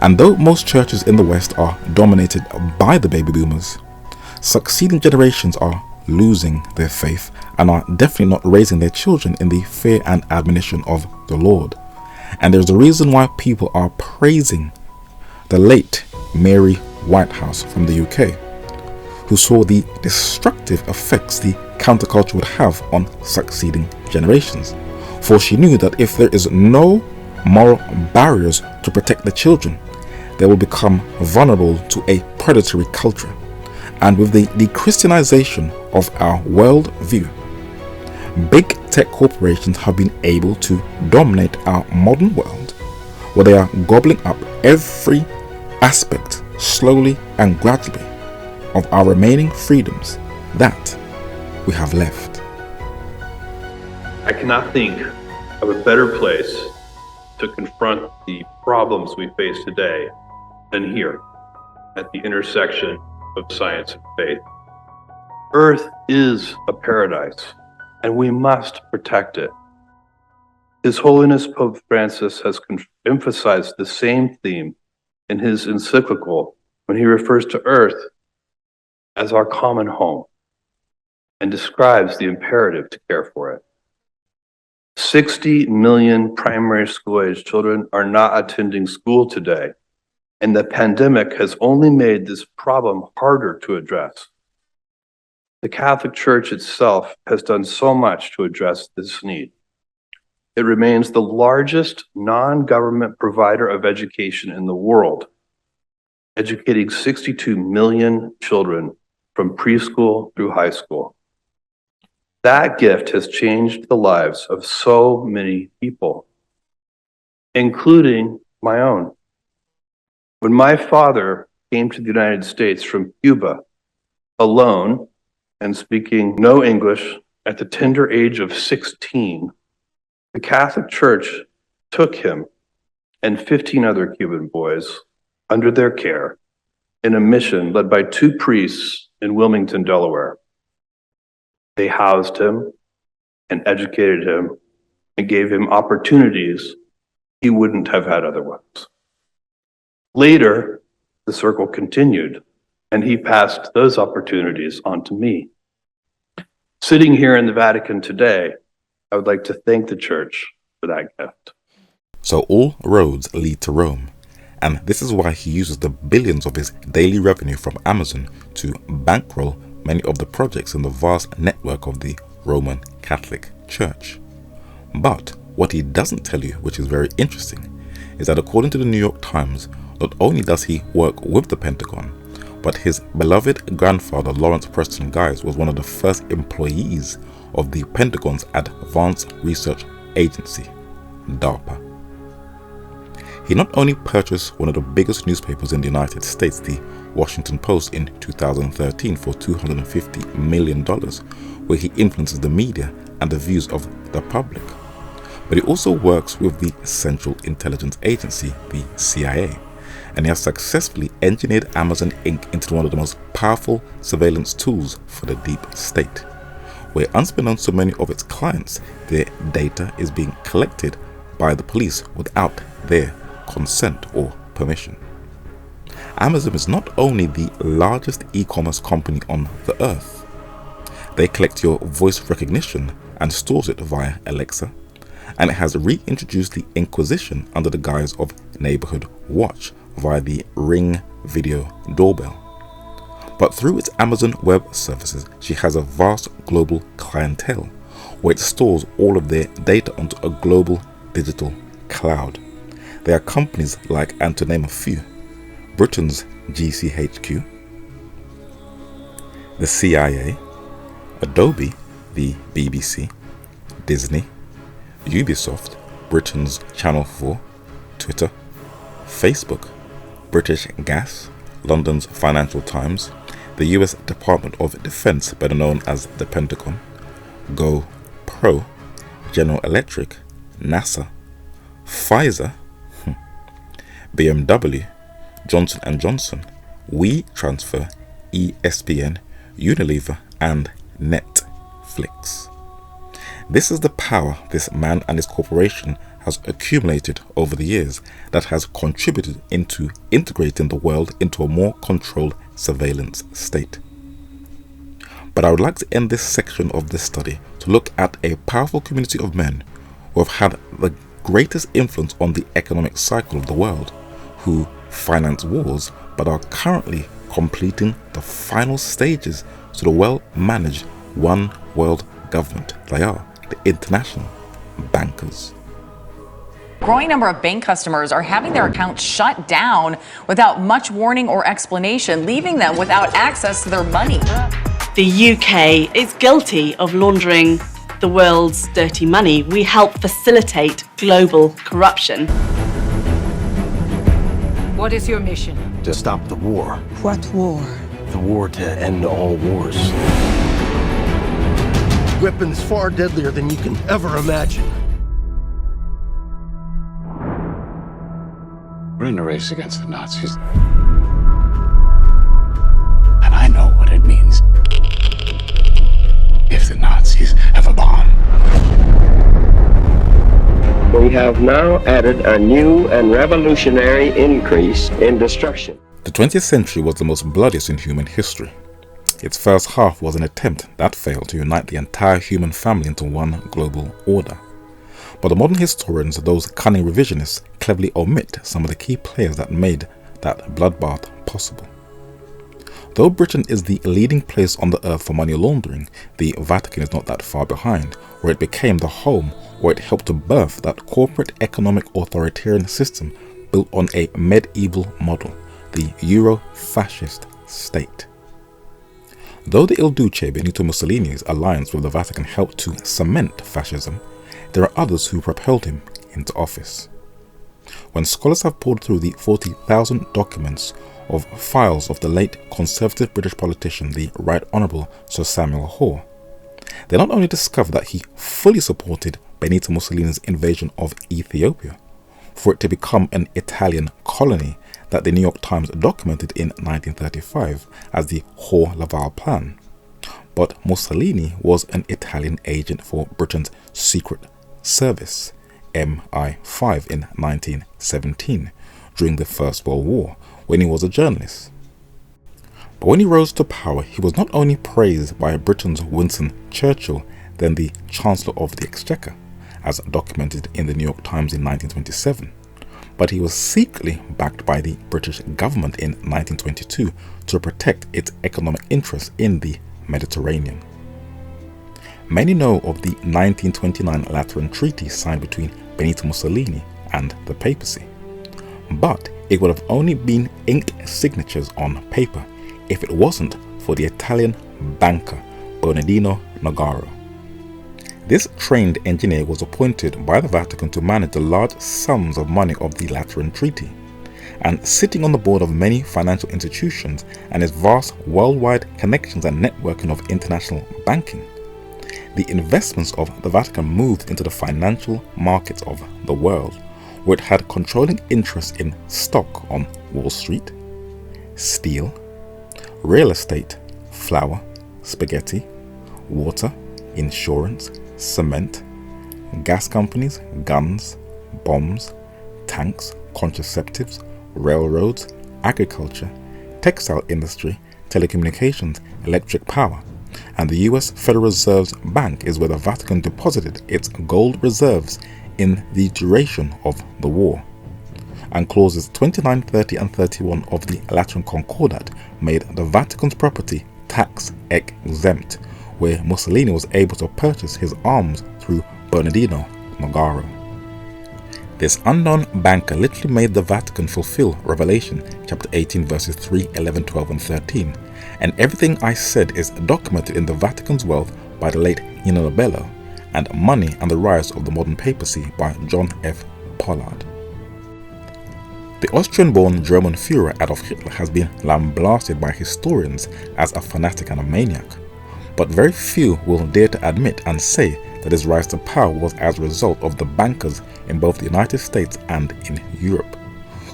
And though most churches in the West are dominated by the baby boomers, succeeding generations are losing their faith and are definitely not raising their children in the fear and admonition of the Lord. And there's a reason why people are praising the late Mary Whitehouse from the UK, who saw the destructive effects the counterculture would have on succeeding generations. For she knew that if there is no moral barriers to protect the children, they will become vulnerable to a predatory culture. And with the dechristianization of our world view, big tech corporations have been able to dominate our modern world, where they are gobbling up every aspect, slowly and gradually, of our remaining freedoms that we have left. I cannot think of a better place to confront the problems we face today than here, at the intersection of science and faith. Earth is a paradise, and we must protect it. His Holiness Pope Francis has emphasized the same theme in his encyclical when he refers to Earth as our common home and describes the imperative to care for it. 60 million primary school age children are not attending school today, and the pandemic has only made this problem harder to address. The Catholic Church itself has done so much to address this need. It remains the largest non-government provider of education in the world, educating 62 million children from preschool through high school. That gift has changed the lives of so many people, including my own. When my father came to the United States from Cuba, alone and speaking no English at the tender age of 16, the Catholic Church took him and 15 other Cuban boys under their care in a mission led by 2 priests in Wilmington, Delaware. They housed him and educated him and gave him opportunities he wouldn't have had otherwise. Later, the circle continued, and he passed those opportunities on to me. Sitting here in the Vatican today, I would like to thank the Church for that gift. So all roads lead to Rome, and this is why he uses the billions of his daily revenue from Amazon to bankroll many of the projects in the vast network of the Roman Catholic Church. But what he doesn't tell you, which is very interesting, is that according to the New York Times, not only does he work with the Pentagon, but his beloved grandfather Lawrence Preston Guise was one of the first employees of the Pentagon's Advanced Research Agency, DARPA. He not only purchased one of the biggest newspapers in the United States, the Washington Post, in 2013 for $250 million, where he influences the media and the views of the public, but he also works with the Central Intelligence Agency, the CIA, and he has successfully engineered Amazon Inc. into one of the most powerful surveillance tools for the deep state, where unbeknownst to many of its clients, their data is being collected by the police without their consent or permission. Amazon is not only the largest e-commerce company on the earth. They collect your voice recognition and stores it via Alexa, and it has reintroduced the Inquisition under the guise of Neighborhood Watch via the Ring video doorbell. But through its Amazon Web Services, she has a vast global clientele where it stores all of their data onto a global digital cloud. There are companies like, and to name a few, Britain's GCHQ, the CIA, Adobe, the BBC, Disney, Ubisoft, Britain's Channel 4, Twitter, Facebook, British Gas, London's Financial Times, the US Department of Defense, better known as the Pentagon, GoPro, General Electric, NASA, Pfizer, BMW, Johnson & Johnson, WeTransfer, ESPN, Unilever, and Netflix. This is the power this man and his corporation has accumulated over the years that has contributed into integrating the world into a more controlled surveillance state. But I would like to end this section of this study to look at a powerful community of men who have had the greatest influence on the economic cycle of the world, who finance wars but are currently completing the final stages to the well-managed one world government. They are the international bankers. A growing number of bank customers are having their accounts shut down without much warning or explanation, leaving them without access to their money. The UK is guilty of laundering the world's dirty money. We help facilitate global corruption. What is your mission? To stop the war. What war? The war to end all wars. Weapons far deadlier than you can ever imagine. We're in a race against the Nazis. And I know what it means if the Nazis have a bomb. We have now added a new and revolutionary increase in destruction. The 20th century was the most bloodiest in human history. Its first half was an attempt that failed to unite the entire human family into one global order. But the modern historians, those cunning revisionists, cleverly omit some of the key players that made that bloodbath possible. Though Britain is the leading place on the earth for money laundering, the Vatican is not that far behind, where it became the home, where it helped to birth that corporate economic authoritarian system built on a medieval model, the Euro-fascist state. Though the Il Duce Benito Mussolini's alliance with the Vatican helped to cement fascism, there are others who propelled him into office. When scholars have poured through the 40,000 documents of files of the late conservative British politician, the Right Honourable Sir Samuel Hoare, they not only discover that he fully supported Benito Mussolini's invasion of Ethiopia, for it to become an Italian colony that the New York Times documented in 1935 as the Hoare-Laval Plan, but Mussolini was an Italian agent for Britain's Secret Service, MI5, in 1917, during the First World War, when he was a journalist. But when he rose to power, he was not only praised by Britain's Winston Churchill, then the Chancellor of the Exchequer, as documented in the New York Times in 1927, but he was secretly backed by the British government in 1922 to protect its economic interests in the Mediterranean. Many know of the 1929 Lateran Treaty signed between Benito Mussolini and the papacy, but it would have only been ink signatures on paper if it wasn't for the Italian banker Bernardino Nogaro. This trained engineer was appointed by the Vatican to manage the large sums of money of the Lateran Treaty, and sitting on the board of many financial institutions and his vast worldwide connections and networking of international banking, the investments of the Vatican moved into the financial markets of the world, where it had controlling interests in stock on Wall Street, steel, real estate, flour, spaghetti, water, insurance, cement, gas companies, guns, bombs, tanks, contraceptives, railroads, agriculture, textile industry, telecommunications, electric power, and the US Federal Reserve's Bank is where the Vatican deposited its gold reserves in the duration of the war. And clauses 29, 30 and 31 of the Lateran Concordat made the Vatican's property tax exempt, where Mussolini was able to purchase his arms through Bernardino Nogaro. This unknown banker literally made the Vatican fulfill Revelation chapter 18 verses 3, 11, 12 and 13, and everything I said is documented in the Vatican's wealth by the late Nino Bello, and Money and the Rise of the Modern Papacy by John F. Pollard. The Austrian-born German Führer Adolf Hitler has been lambasted by historians as a fanatic and a maniac, but very few will dare to admit and say that his rise to power was as a result of the bankers in both the United States and in Europe,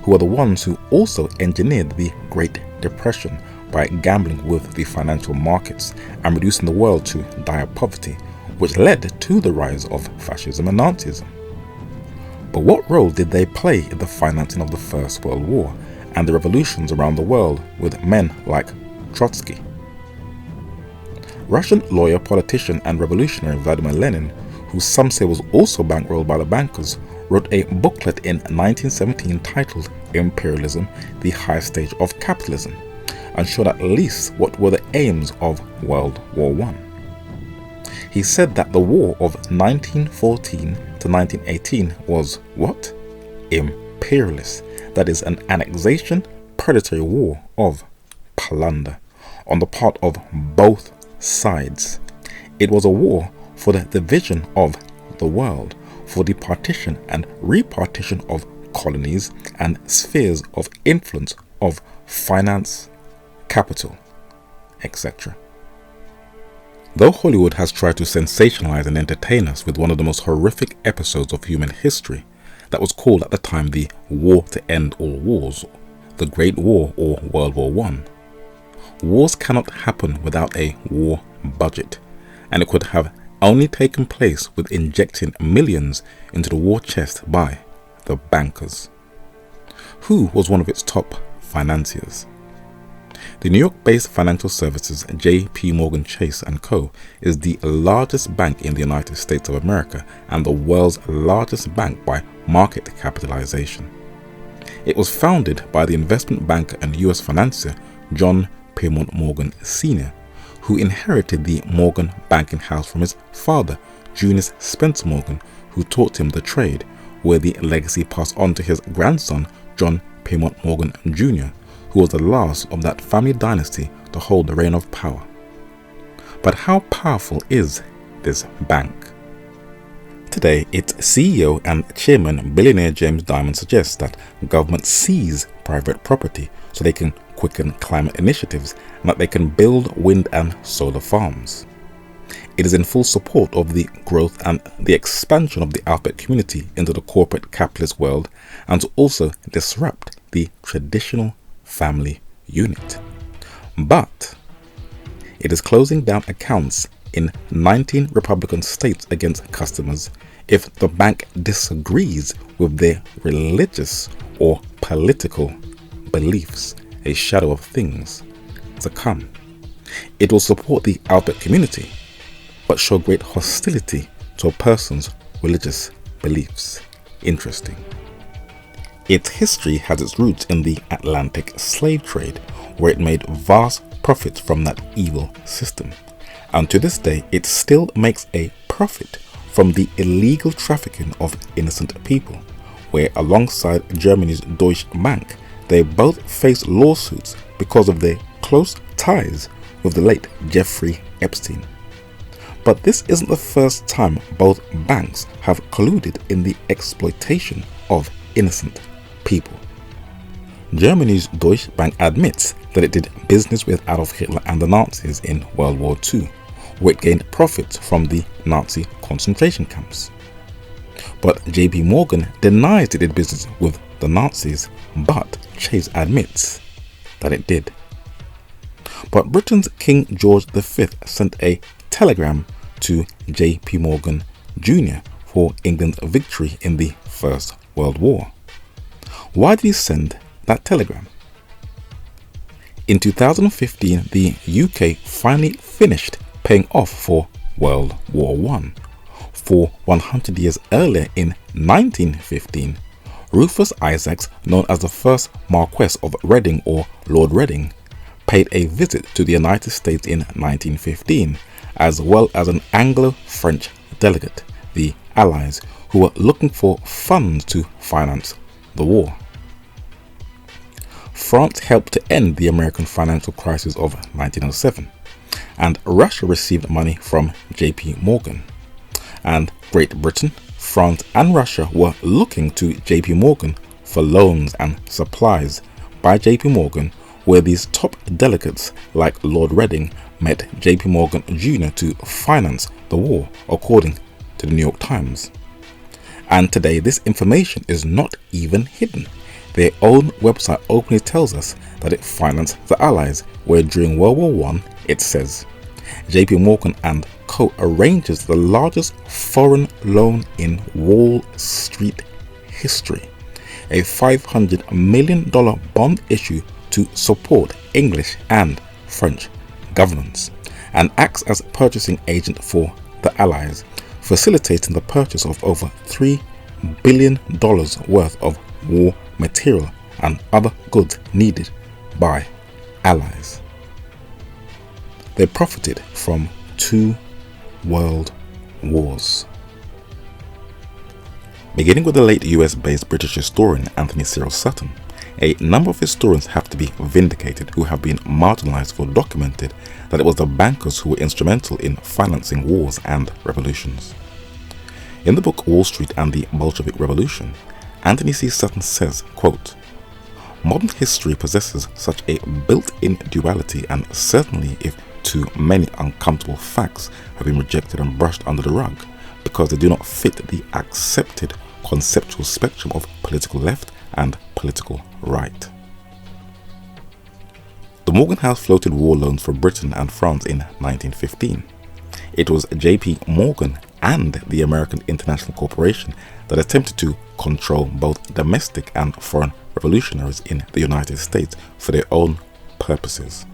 who are the ones who also engineered the Great Depression by gambling with the financial markets and reducing the world to dire poverty, which led to the rise of fascism and Nazism. But what role did they play in the financing of the First World War and the revolutions around the world with men like Trotsky? Russian lawyer, politician and revolutionary Vladimir Lenin, who some say was also bankrolled by the bankers, wrote a booklet in 1917 titled Imperialism, the High Stage of Capitalism, and showed at least what were the aims of World War I. He said that the war of 1914 to 1918 was what? Imperialist, that is an annexation, predatory war of plunder on the part of both sides. It was a war for the division of the world, for the partition and repartition of colonies and spheres of influence of finance, capital, etc. Though Hollywood has tried to sensationalize and entertain us with one of the most horrific episodes of human history that was called at the time the War to End All Wars, the Great War or World War I, wars cannot happen without a war budget, and it could have only taken place with injecting millions into the war chest by the bankers. Who was one of its top financiers? The New York-based financial services J.P. Morgan Chase & Co. is the largest bank in the United States of America and the world's largest bank by market capitalization. It was founded by the investment banker and U.S. financier John Pierpont Morgan Sr., who inherited the Morgan banking house from his father, Junius Spencer Morgan, who taught him the trade, where the legacy passed on to his grandson, John Pierpont Morgan Jr., who was the last of that family dynasty to hold the reign of power. But how powerful is this bank? Today, its CEO and chairman, billionaire James Dimon, suggests that government seize private property so they can quicken climate initiatives and that they can build wind and solar farms. It is in full support of the growth and the expansion of the alphabet community into the corporate capitalist world and to also disrupt the traditional family unit. But it is closing down accounts in 19 Republican states against customers if the bank disagrees with their religious or political beliefs, a shadow of things to come. It will support the alphabet community, but show great hostility to a person's religious beliefs. Interesting. Its history has its roots in the Atlantic slave trade, where it made vast profits from that evil system. And to this day, it still makes a profit from the illegal trafficking of innocent people, where alongside Germany's Deutsche Bank, they both face lawsuits because of their close ties with the late Jeffrey Epstein. But this isn't the first time both banks have colluded in the exploitation of innocent people. Germany's Deutsche Bank admits that it did business with Adolf Hitler and the Nazis in World War II, where it gained profits from the Nazi concentration camps. But JP Morgan denies it did business with the Nazis, but Chase admits that it did. But Britain's King George V sent a telegram to J.P. Morgan Jr. for England's victory in the First World War. Why did he send that telegram? In 2015, the UK finally finished paying off for World War I. For 100 years earlier, in 1915, Rufus Isaacs, known as the first Marquess of Reading or Lord Reading, paid a visit to the United States in 1915, as well as an Anglo-French delegate, the Allies, who were looking for funds to finance the war. France helped to end the American financial crisis of 1907, and Russia received money from JP Morgan. And Great Britain, France and Russia were looking to JP Morgan for loans and supplies by JP Morgan, where these top delegates like Lord Reading met JP Morgan Jr. to finance the war, according to the New York Times. And today this information is not even hidden. Their own website openly tells us that it financed the Allies, where during World War I, it says, JP Morgan and Co. arranges the largest foreign loan in Wall Street history, a $500 million bond issue to support English and French governments, and acts as purchasing agent for the Allies, facilitating the purchase of over $3 billion worth of war material and other goods needed by Allies. They profited from 2 world wars. Beginning with the late US-based British historian Anthony Cyril Sutton, a number of historians have to be vindicated who have been marginalized or documented that it was the bankers who were instrumental in financing wars and revolutions. In the book Wall Street and the Bolshevik Revolution, Anthony C. Sutton says, quote, "Modern history possesses such a built-in duality, and certainly if too many uncomfortable facts have been rejected and brushed under the rug because they do not fit the accepted conceptual spectrum of political left and political right." The Morgan House floated war loans for Britain and France in 1915. It was J.P. Morgan and the American International Corporation that attempted to control both domestic and foreign revolutionaries in the United States for their own purposes.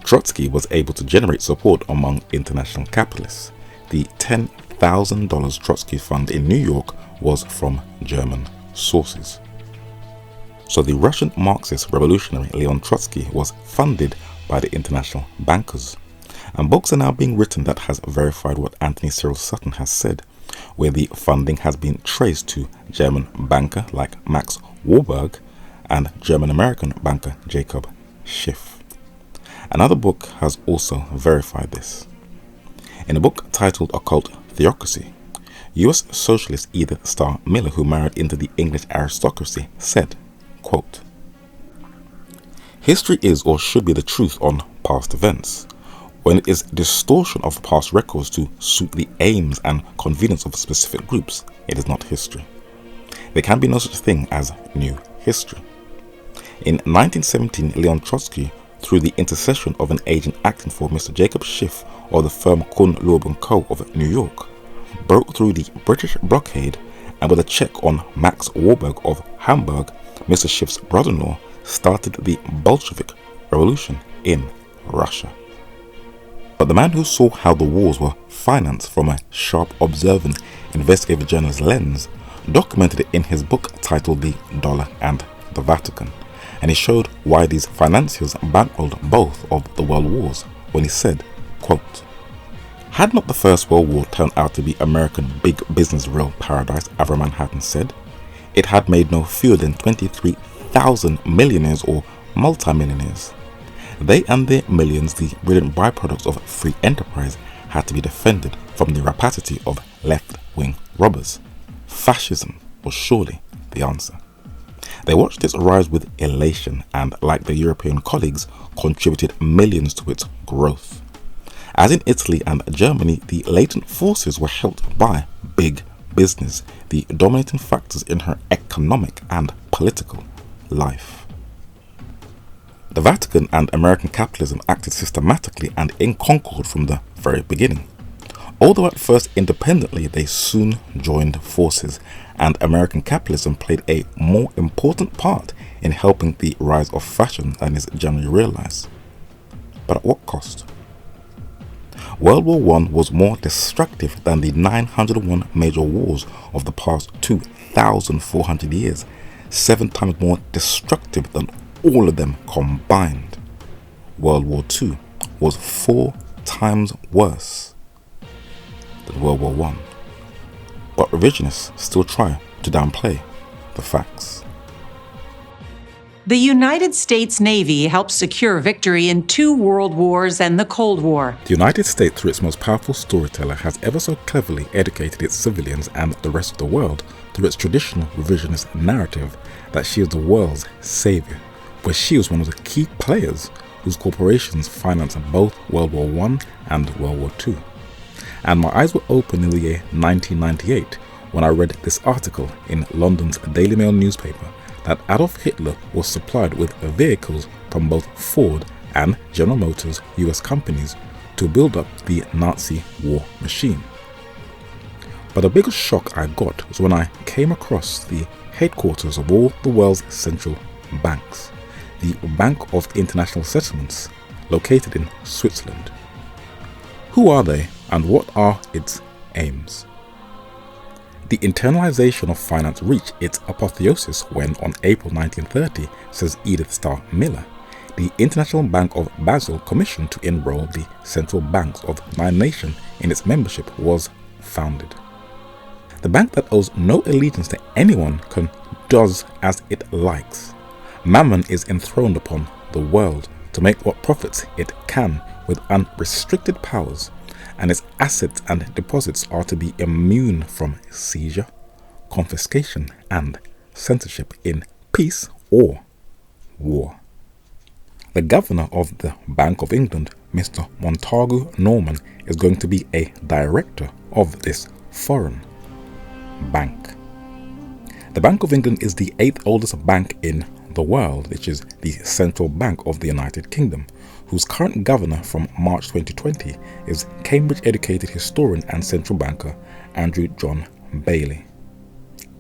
Trotsky was able to generate support among international capitalists. The $10,000 Trotsky Fund in New York was from German sources. So the Russian Marxist revolutionary Leon Trotsky was funded by the international bankers. And books are now being written that has verified what Anthony Cyril Sutton has said, where the funding has been traced to German banker like Max Warburg and German-American banker Jacob Schiff. Another book has also verified this. In a book titled Occult Theocracy, US socialist Edith Starr Miller, who married into the English aristocracy, said, quote, "History is or should be the truth on past events. When it is distortion of past records to suit the aims and convenience of specific groups, it is not history. There can be no such thing as new history." In 1917, Leon Trotsky, through the intercession of an agent acting for Mr. Jacob Schiff of the firm Kuhn, Loeb & Co. of New York, broke through the British blockade, and with a check on Max Warburg of Hamburg, Mr. Schiff's brother-in-law, started the Bolshevik Revolution in Russia. But the man who saw how the wars were financed from a sharp, observant, investigative journalist's lens documented it in his book titled The Dollar and the Vatican, and he showed why these financiers bankrolled both of the world wars when he said, quote, "Had not the First World War turned out to be American big business real paradise, Avram Manhattan said, it had made no fewer than 23,000 millionaires or multimillionaires. They and their millions, the brilliant byproducts of free enterprise, had to be defended from the rapacity of left-wing robbers. Fascism was surely the answer. They watched its rise with elation and, like their European colleagues, contributed millions to its growth. As in Italy and Germany, the latent forces were helped by big business, the dominating factors in her economic and political life. The Vatican and American capitalism acted systematically and in concord from the very beginning. Although at first independently, they soon joined forces, and American capitalism played a more important part in helping the rise of fashion than is generally realized. But at what cost? World War I was more destructive than the 901 major wars of the past 2,400 years, 7 times more destructive than all of them combined. World War II was 4 times worse than World War I. But revisionists still try to downplay the facts. The United States Navy helped secure victory in 2 world wars and the Cold War. The United States, through its most powerful storyteller, has ever so cleverly educated its civilians and the rest of the world through its traditional revisionist narrative that she is the world's savior, where she was one of the key players whose corporations financed both World War I and World War II. And my eyes were opened in the year 1998 when I read this article in London's Daily Mail newspaper that Adolf Hitler was supplied with vehicles from both Ford and General Motors US companies to build up the Nazi war machine. But the biggest shock I got was when I came across the headquarters of all the world's central banks, the Bank of International Settlements, located in Switzerland. Who are they and what are its aims? The internalization of finance reached its apotheosis when, on April 1930, says Edith Starr Miller, the International Bank of Basel commissioned to enroll the central banks of 9 nations in its membership was founded. The bank that owes no allegiance to anyone does as it likes. Mammon is enthroned upon the world to make what profits it can with unrestricted powers, and its assets and deposits are to be immune from seizure, confiscation, and censorship in peace or war. The governor of the Bank of England, Mr. Montagu Norman, is going to be a director of this foreign bank. The Bank of England is the 8th oldest bank in the world, which is the central bank of the United Kingdom, whose current governor from March 2020 is Cambridge-educated historian and central banker Andrew John Bailey.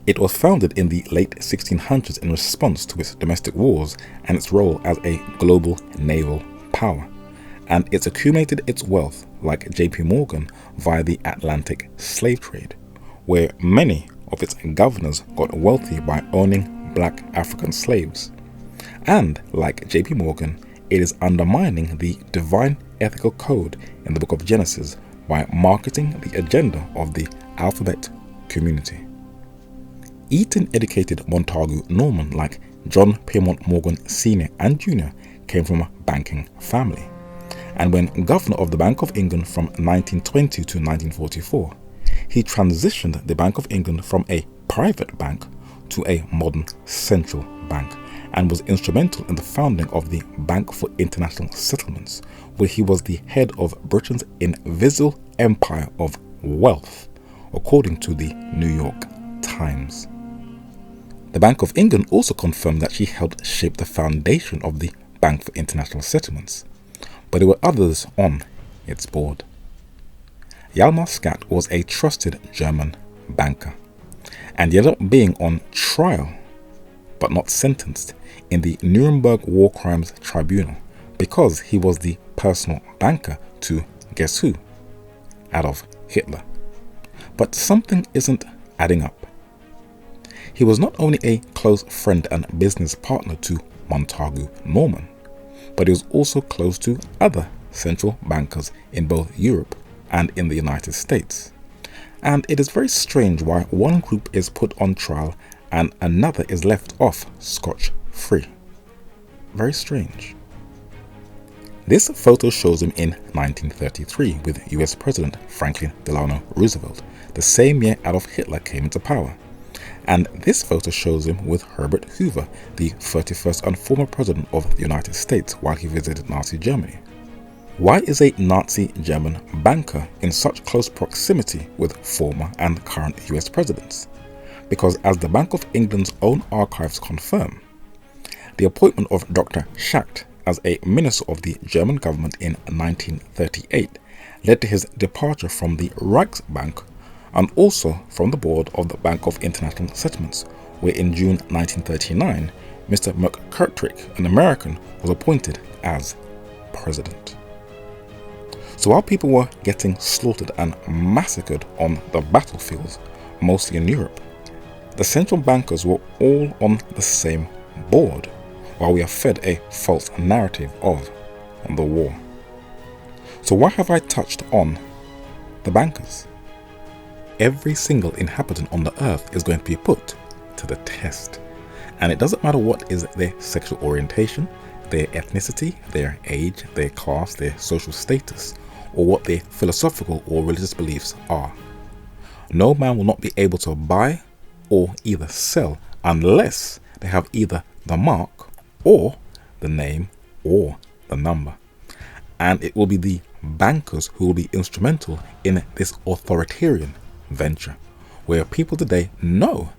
It was founded in the late 1600s in response to its domestic wars and its role as a global naval power, and it's accumulated its wealth, like JP Morgan, via the Atlantic slave trade, where many of its governors got wealthy by owning black African slaves. And like JP Morgan, it is undermining the divine ethical code in the book of Genesis by marketing the agenda of the alphabet community. Eton-educated Montagu Norman like John Pierpont Morgan Sr. and Jr. came from a banking family, and when governor of the Bank of England from 1920 to 1944, he transitioned the Bank of England from a private bank to a modern central bank, and was instrumental in the founding of the Bank for International Settlements, where he was the head of Britain's invisible empire of wealth, according to the New York Times. The Bank of England also confirmed that she helped shape the foundation of the Bank for International Settlements, but there were others on its board. Hjalmar Schacht was a trusted German banker, and he ended up being on trial, but not sentenced, in the Nuremberg War Crimes Tribunal because he was the personal banker to, guess who? Adolf Hitler. But something isn't adding up. He was not only a close friend and business partner to Montagu Norman, but he was also close to other central bankers in both Europe and in the United States. And it is very strange why one group is put on trial and another is left off scotch-free. Very strange. This photo shows him in 1933 with US President Franklin Delano Roosevelt, the same year Adolf Hitler came into power. And this photo shows him with Herbert Hoover, the 31st and former president of the United States, while he visited Nazi Germany. Why is a Nazi German banker in such close proximity with former and current US presidents? Because as the Bank of England's own archives confirm, the appointment of Dr. Schacht as a minister of the German government in 1938 led to his departure from the Reichsbank and also from the board of the Bank of International Settlements, where in June 1939, Mr. McKirkpatrick, an American, was appointed as president. So while people were getting slaughtered and massacred on the battlefields, mostly in Europe, the central bankers were all on the same board, while we are fed a false narrative of the war. So why have I touched on the bankers? Every single inhabitant on the earth is going to be put to the test. And it doesn't matter what is their sexual orientation, their ethnicity, their age, their class, their social status, or what their philosophical or religious beliefs are. No man will not be able to buy or either sell unless they have either the mark or the name or the number. And it will be the bankers who will be instrumental in this authoritarian venture, where people today know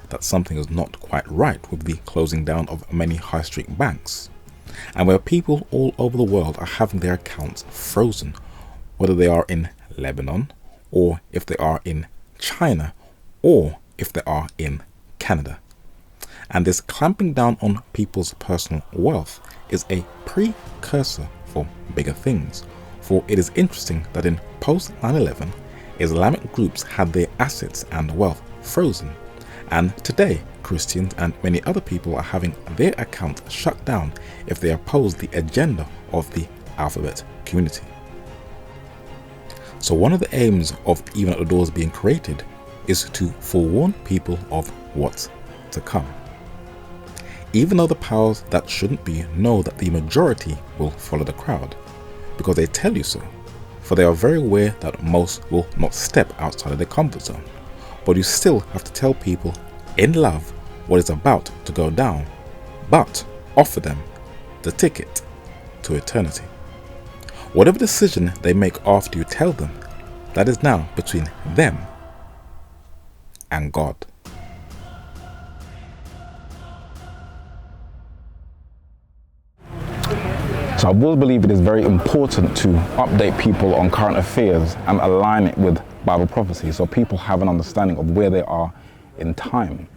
that something is not quite right with the closing down of many high street banks, and where people all over the world are having their accounts frozen, whether they are in Lebanon, or if they are in China, or if they are in Canada. And this clamping down on people's personal wealth is a precursor for bigger things, for it is interesting that in post 9/11, Islamic groups had their assets and wealth frozen, and today Christians and many other people are having their accounts shut down if they oppose the agenda of the alphabet community. So one of the aims of Even at the Doors being created is to forewarn people of what's to come. Even though the powers that shouldn't be know that the majority will follow the crowd, because they tell you so, for they are very aware that most will not step outside of their comfort zone. But you still have to tell people in love what is about to go down, but offer them the ticket to eternity. Whatever decision they make after you tell them, that is now between them and God. So I will believe it is very important to update people on current affairs and align it with Bible prophecy so people have an understanding of where they are in time.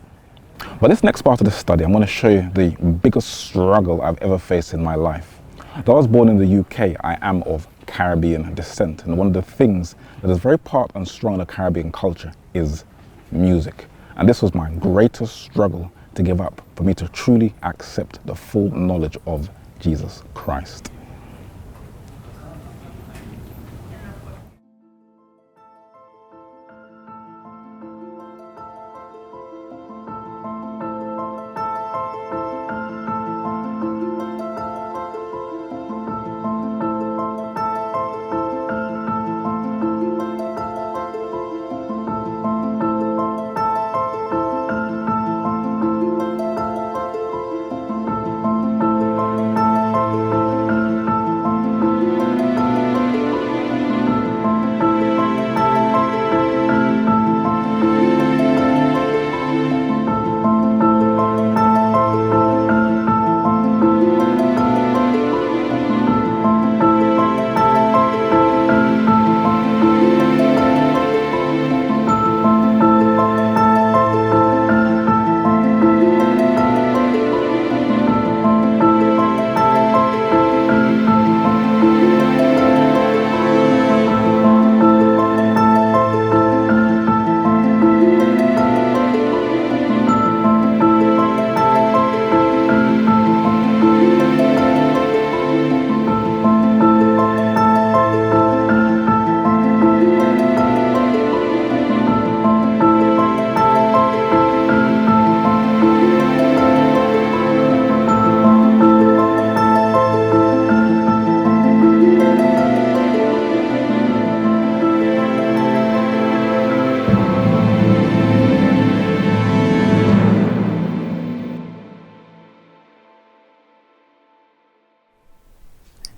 But this next part of the study, I'm going to show you the biggest struggle I've ever faced in my life. Though I was born in the UK, I am of Caribbean descent, and one of the things that is very part and strong in the Caribbean culture is music. And this was my greatest struggle to give up, for me to truly accept the full knowledge of Jesus Christ.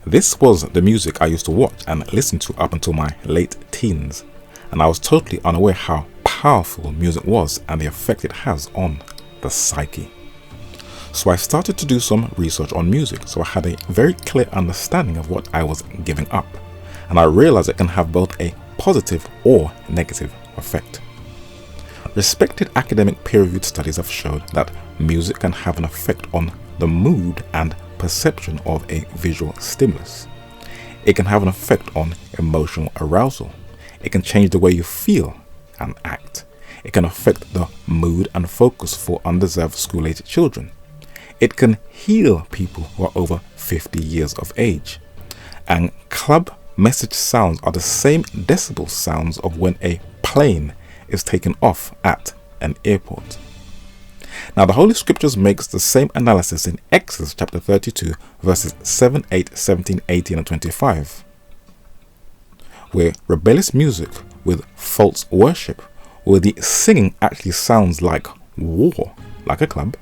This was the music I used to watch and listen to up until my late teens, and I was totally unaware how powerful music was and the effect it has on the psyche. So I started to do some research on music, so I had a very clear understanding of what I was giving up, and I realized it can have both a positive or negative effect. Respected academic peer-reviewed studies have showed that music can have an effect on the mood and perception of a visual stimulus. It can have an effect on emotional arousal. It can change the way you feel and act. It can affect the mood and focus for undeserved school-aged children. It can heal people who are over 50 years of age. And club message sounds are the same decibel sounds of when a plane is taken off at an airport. Now, the Holy Scriptures makes the same analysis in Exodus chapter 32, verses 7, 8, 17, 18, and 25, where rebellious music with false worship, where the singing actually sounds like war, like a club,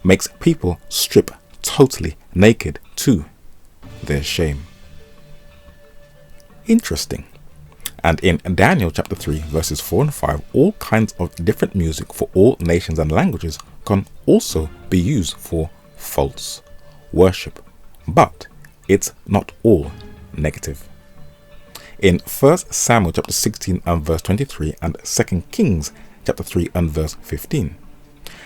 makes people strip totally naked to their shame. Interesting. And in Daniel chapter 3 verses 4 and 5, all kinds of different music for all nations and languages can also be used for false worship. But it's not all negative. In 1 Samuel chapter 16 and verse 23 and 2 Kings chapter 3 and verse 15,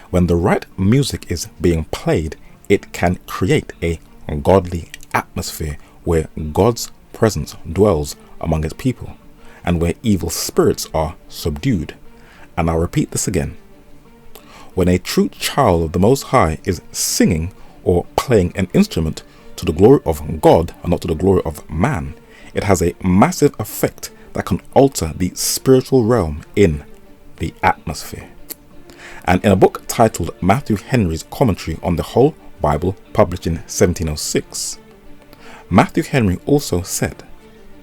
when the right music is being played, it can create a godly atmosphere where God's presence dwells among his people, and where evil spirits are subdued. And I'll repeat this again. When a true child of the Most High is singing or playing an instrument to the glory of God and not to the glory of man, it has a massive effect that can alter the spiritual realm in the atmosphere. And in a book titled Matthew Henry's Commentary on the Whole Bible, published in 1706, Matthew Henry also said,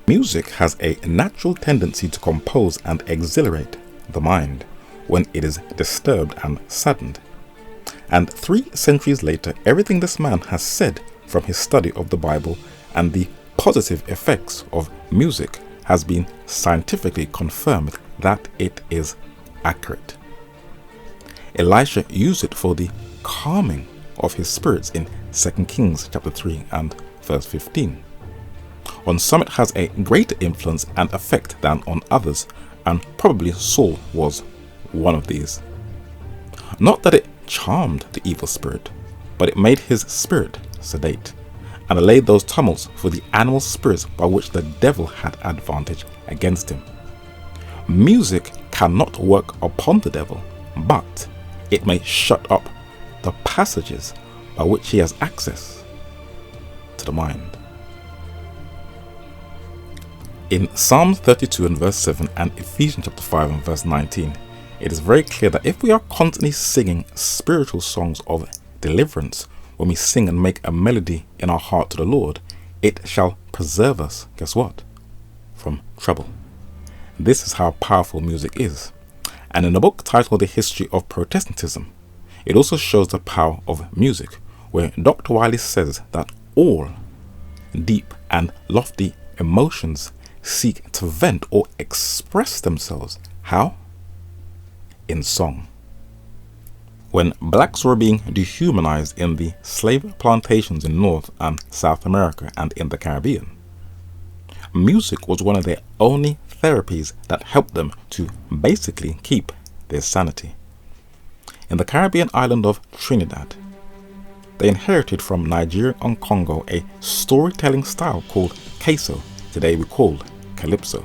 "Music has a natural tendency to compose and exhilarate the mind when it is disturbed and saddened." And 3 centuries later, everything this man has said from his study of the Bible and the positive effects of music has been scientifically confirmed that it is accurate. Elisha used it for the calming of his spirits in 2 Kings chapter 3 and verse 15. On some it has a greater influence and effect than on others, and probably Saul was one of these. Not that it charmed the evil spirit, but it made his spirit sedate, and allayed those tumults for the animal spirits by which the devil had advantage against him. Music cannot work upon the devil, but it may shut up the passages by which he has access to the mind. In Psalm 32 and verse 7 and Ephesians chapter 5 and verse 19, it is very clear that if we are constantly singing spiritual songs of deliverance, when we sing and make a melody in our heart to the Lord, it shall preserve us, guess what? From trouble. This is how powerful music is. And in a book titled The History of Protestantism, it also shows the power of music, where Dr. Wiley says that all deep and lofty emotions seek to vent or express themselves. How? In song. When blacks were being dehumanized in the slave plantations in North and South America and in the Caribbean, music was one of their only therapies that helped them to basically keep their sanity. In the Caribbean island of Trinidad, they inherited from Nigeria and Congo a storytelling style called queso, today we call calypso,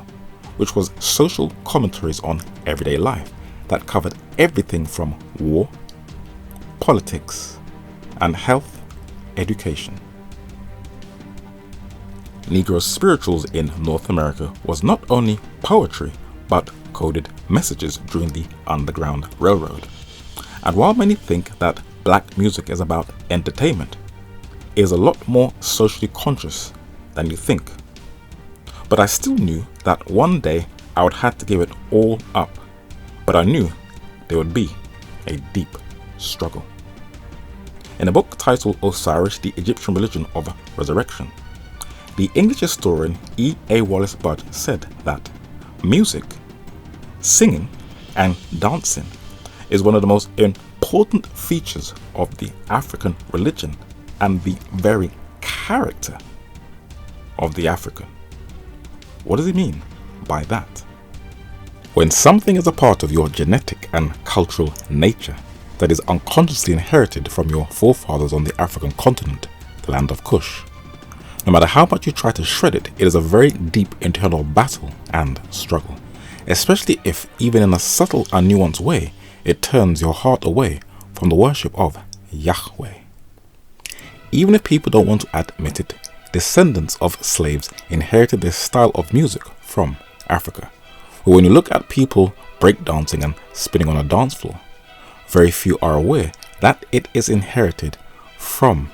which was social commentaries on everyday life that covered everything from war, politics, and health education. Negro spirituals in North America was not only poetry, but coded messages during the Underground Railroad. And while many think that black music is about entertainment, it is a lot more socially conscious than you think. But I still knew that one day I would have to give it all up. But I knew there would be a deep struggle. In a book titled Osiris, the Egyptian Religion of Resurrection, the English historian E. A. Wallace Budge said that music, singing, and dancing is one of the most important features of the African religion and the very character of the African. What does he mean by that? When something is a part of your genetic and cultural nature that is unconsciously inherited from your forefathers on the African continent, the land of Kush, no matter how much you try to shred it, it is a very deep internal battle and struggle, especially if, even in a subtle and nuanced way, it turns your heart away from the worship of Yahweh. Even if people don't want to admit it, descendants of slaves inherited this style of music from Africa. But when you look at people breakdancing and spinning on a dance floor, very few are aware that it is inherited from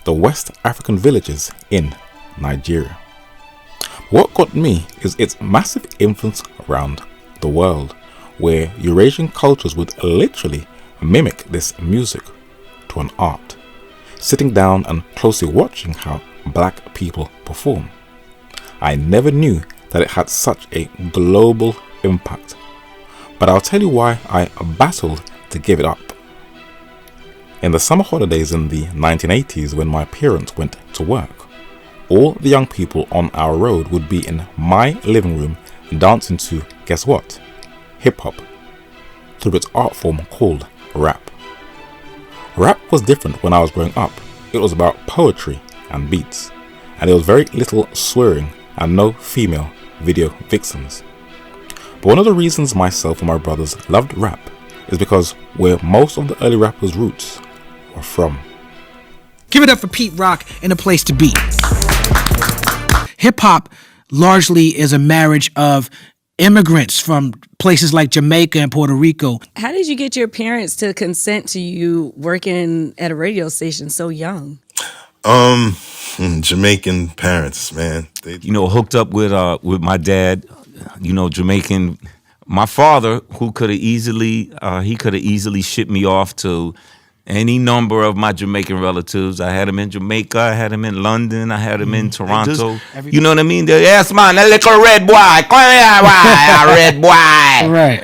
the West African villages in Nigeria. What got me is its massive influence around the world, where Eurasian cultures would literally mimic this music to an art, sitting down and closely watching how black people perform. I never knew that it had such a global impact, but I'll tell you why I battled to give it up. In the summer holidays in the 1980s, when my parents went to work, all the young people on our road would be in my living room dancing to, guess what? Hip-hop, through its art form called rap. Rap was different when I was growing up. It was about poetry and beats, and there was very little swearing and no female video vixens. But one of the reasons myself and my brothers loved rap is because where most of the early rappers' roots were from. Give it up for Pete Rock and A Place to Be. Hip-hop largely is a marriage of immigrants from places like Jamaica and Puerto Rico. How did you get your parents to consent to you working at a radio station so young? Jamaican parents, man. They, hooked up with my dad, Jamaican. My father, who could have easily shipped me off to any number of my Jamaican relatives. I had him in Jamaica, I had him in London, I had him in Toronto. You know what I mean? Yes, man, a little red boy. Come here, boy, red boy. Right.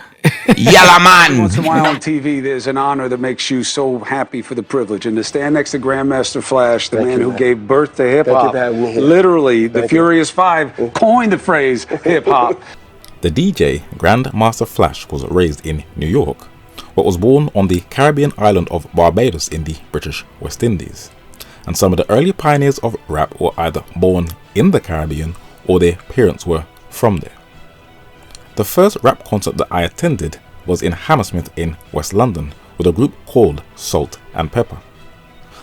Yellow man. Once in a while on TV, there's an honor that makes you so happy for the privilege. And to stand next to Grandmaster Flash, the man who gave birth to hip-hop, literally, the Furious Five coined the phrase hip-hop. The DJ, Grandmaster Flash, was raised in New York, but was born on the Caribbean island of Barbados in the British West Indies. And some of the early pioneers of rap were either born in the Caribbean or their parents were from there. The first rap concert that I attended was in Hammersmith in West London with a group called Salt and Pepper.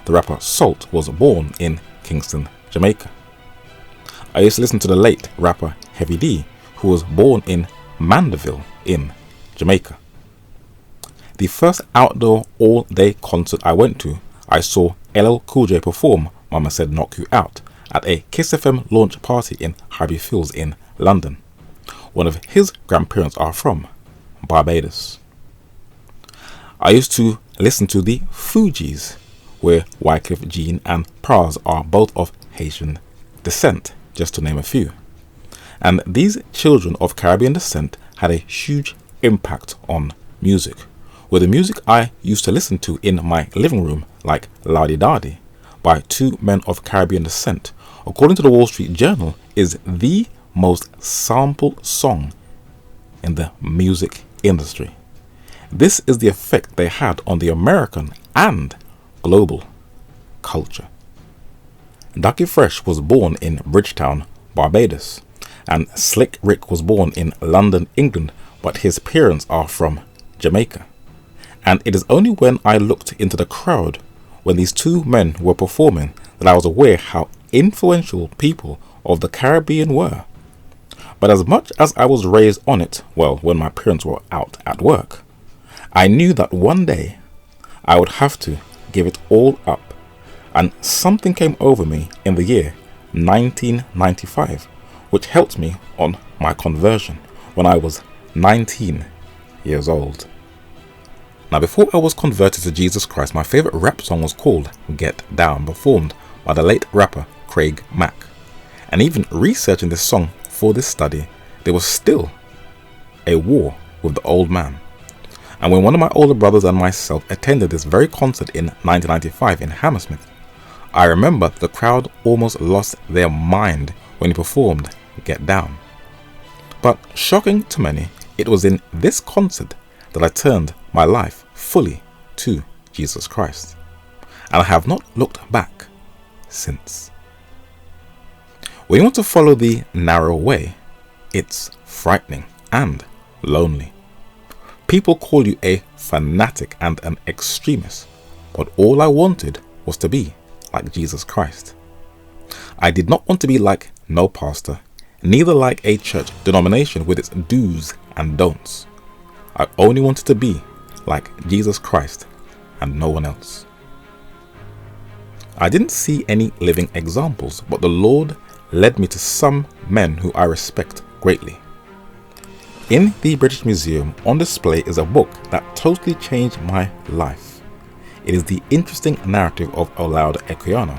The rapper Salt was born in Kingston, Jamaica. I used to listen to the late rapper Heavy D, who was born in Mandeville in Jamaica. The first outdoor all-day concert I went to, I saw LL Cool J perform Mama Said Knock You Out at a Kiss FM launch party in Harvey Fields in London. One of his grandparents are from Barbados. I used to listen to the Fugees, where Wyclef Jean and Pras are both of Haitian descent, just to name a few. And these children of Caribbean descent had a huge impact on music, where the music I used to listen to in my living room, like Lardy Dardy by two men of Caribbean descent, according to the Wall Street Journal, is the most sampled song in the music industry. This is the effect they had on the American and global culture. Ducky Fresh was born in Bridgetown, Barbados, and Slick Rick was born in London, England, but his parents are from Jamaica. And it is only when I looked into the crowd when these two men were performing that I was aware how influential people of the Caribbean were. But as much as I was raised on it, well, when my parents were out at work, I knew that one day I would have to give it all up. And something came over me in the year 1995, which helped me on my conversion when I was 19 years old. Now, before I was converted to Jesus Christ, my favorite rap song was called Get Down, performed by the late rapper Craig Mack. And even researching this song for this study, there was still a war with the old man. And when one of my older brothers and myself attended this very concert in 1995 in Hammersmith, I remember the crowd almost lost their mind when he performed Get Down. But shocking to many, it was in this concert that I turned my life fully to Jesus Christ. And I have not looked back since. When you want to follow the narrow way, it's frightening and lonely. People call you a fanatic and an extremist, but all I wanted was to be like Jesus Christ. I did not want to be like no pastor, neither like a church denomination with its do's and don'ts. I only wanted to be like Jesus Christ and no one else. I didn't see any living examples, but the Lord led me to some men who I respect greatly. In the British Museum on display is a book that totally changed my life. It is the interesting narrative of Olaudah Equiano.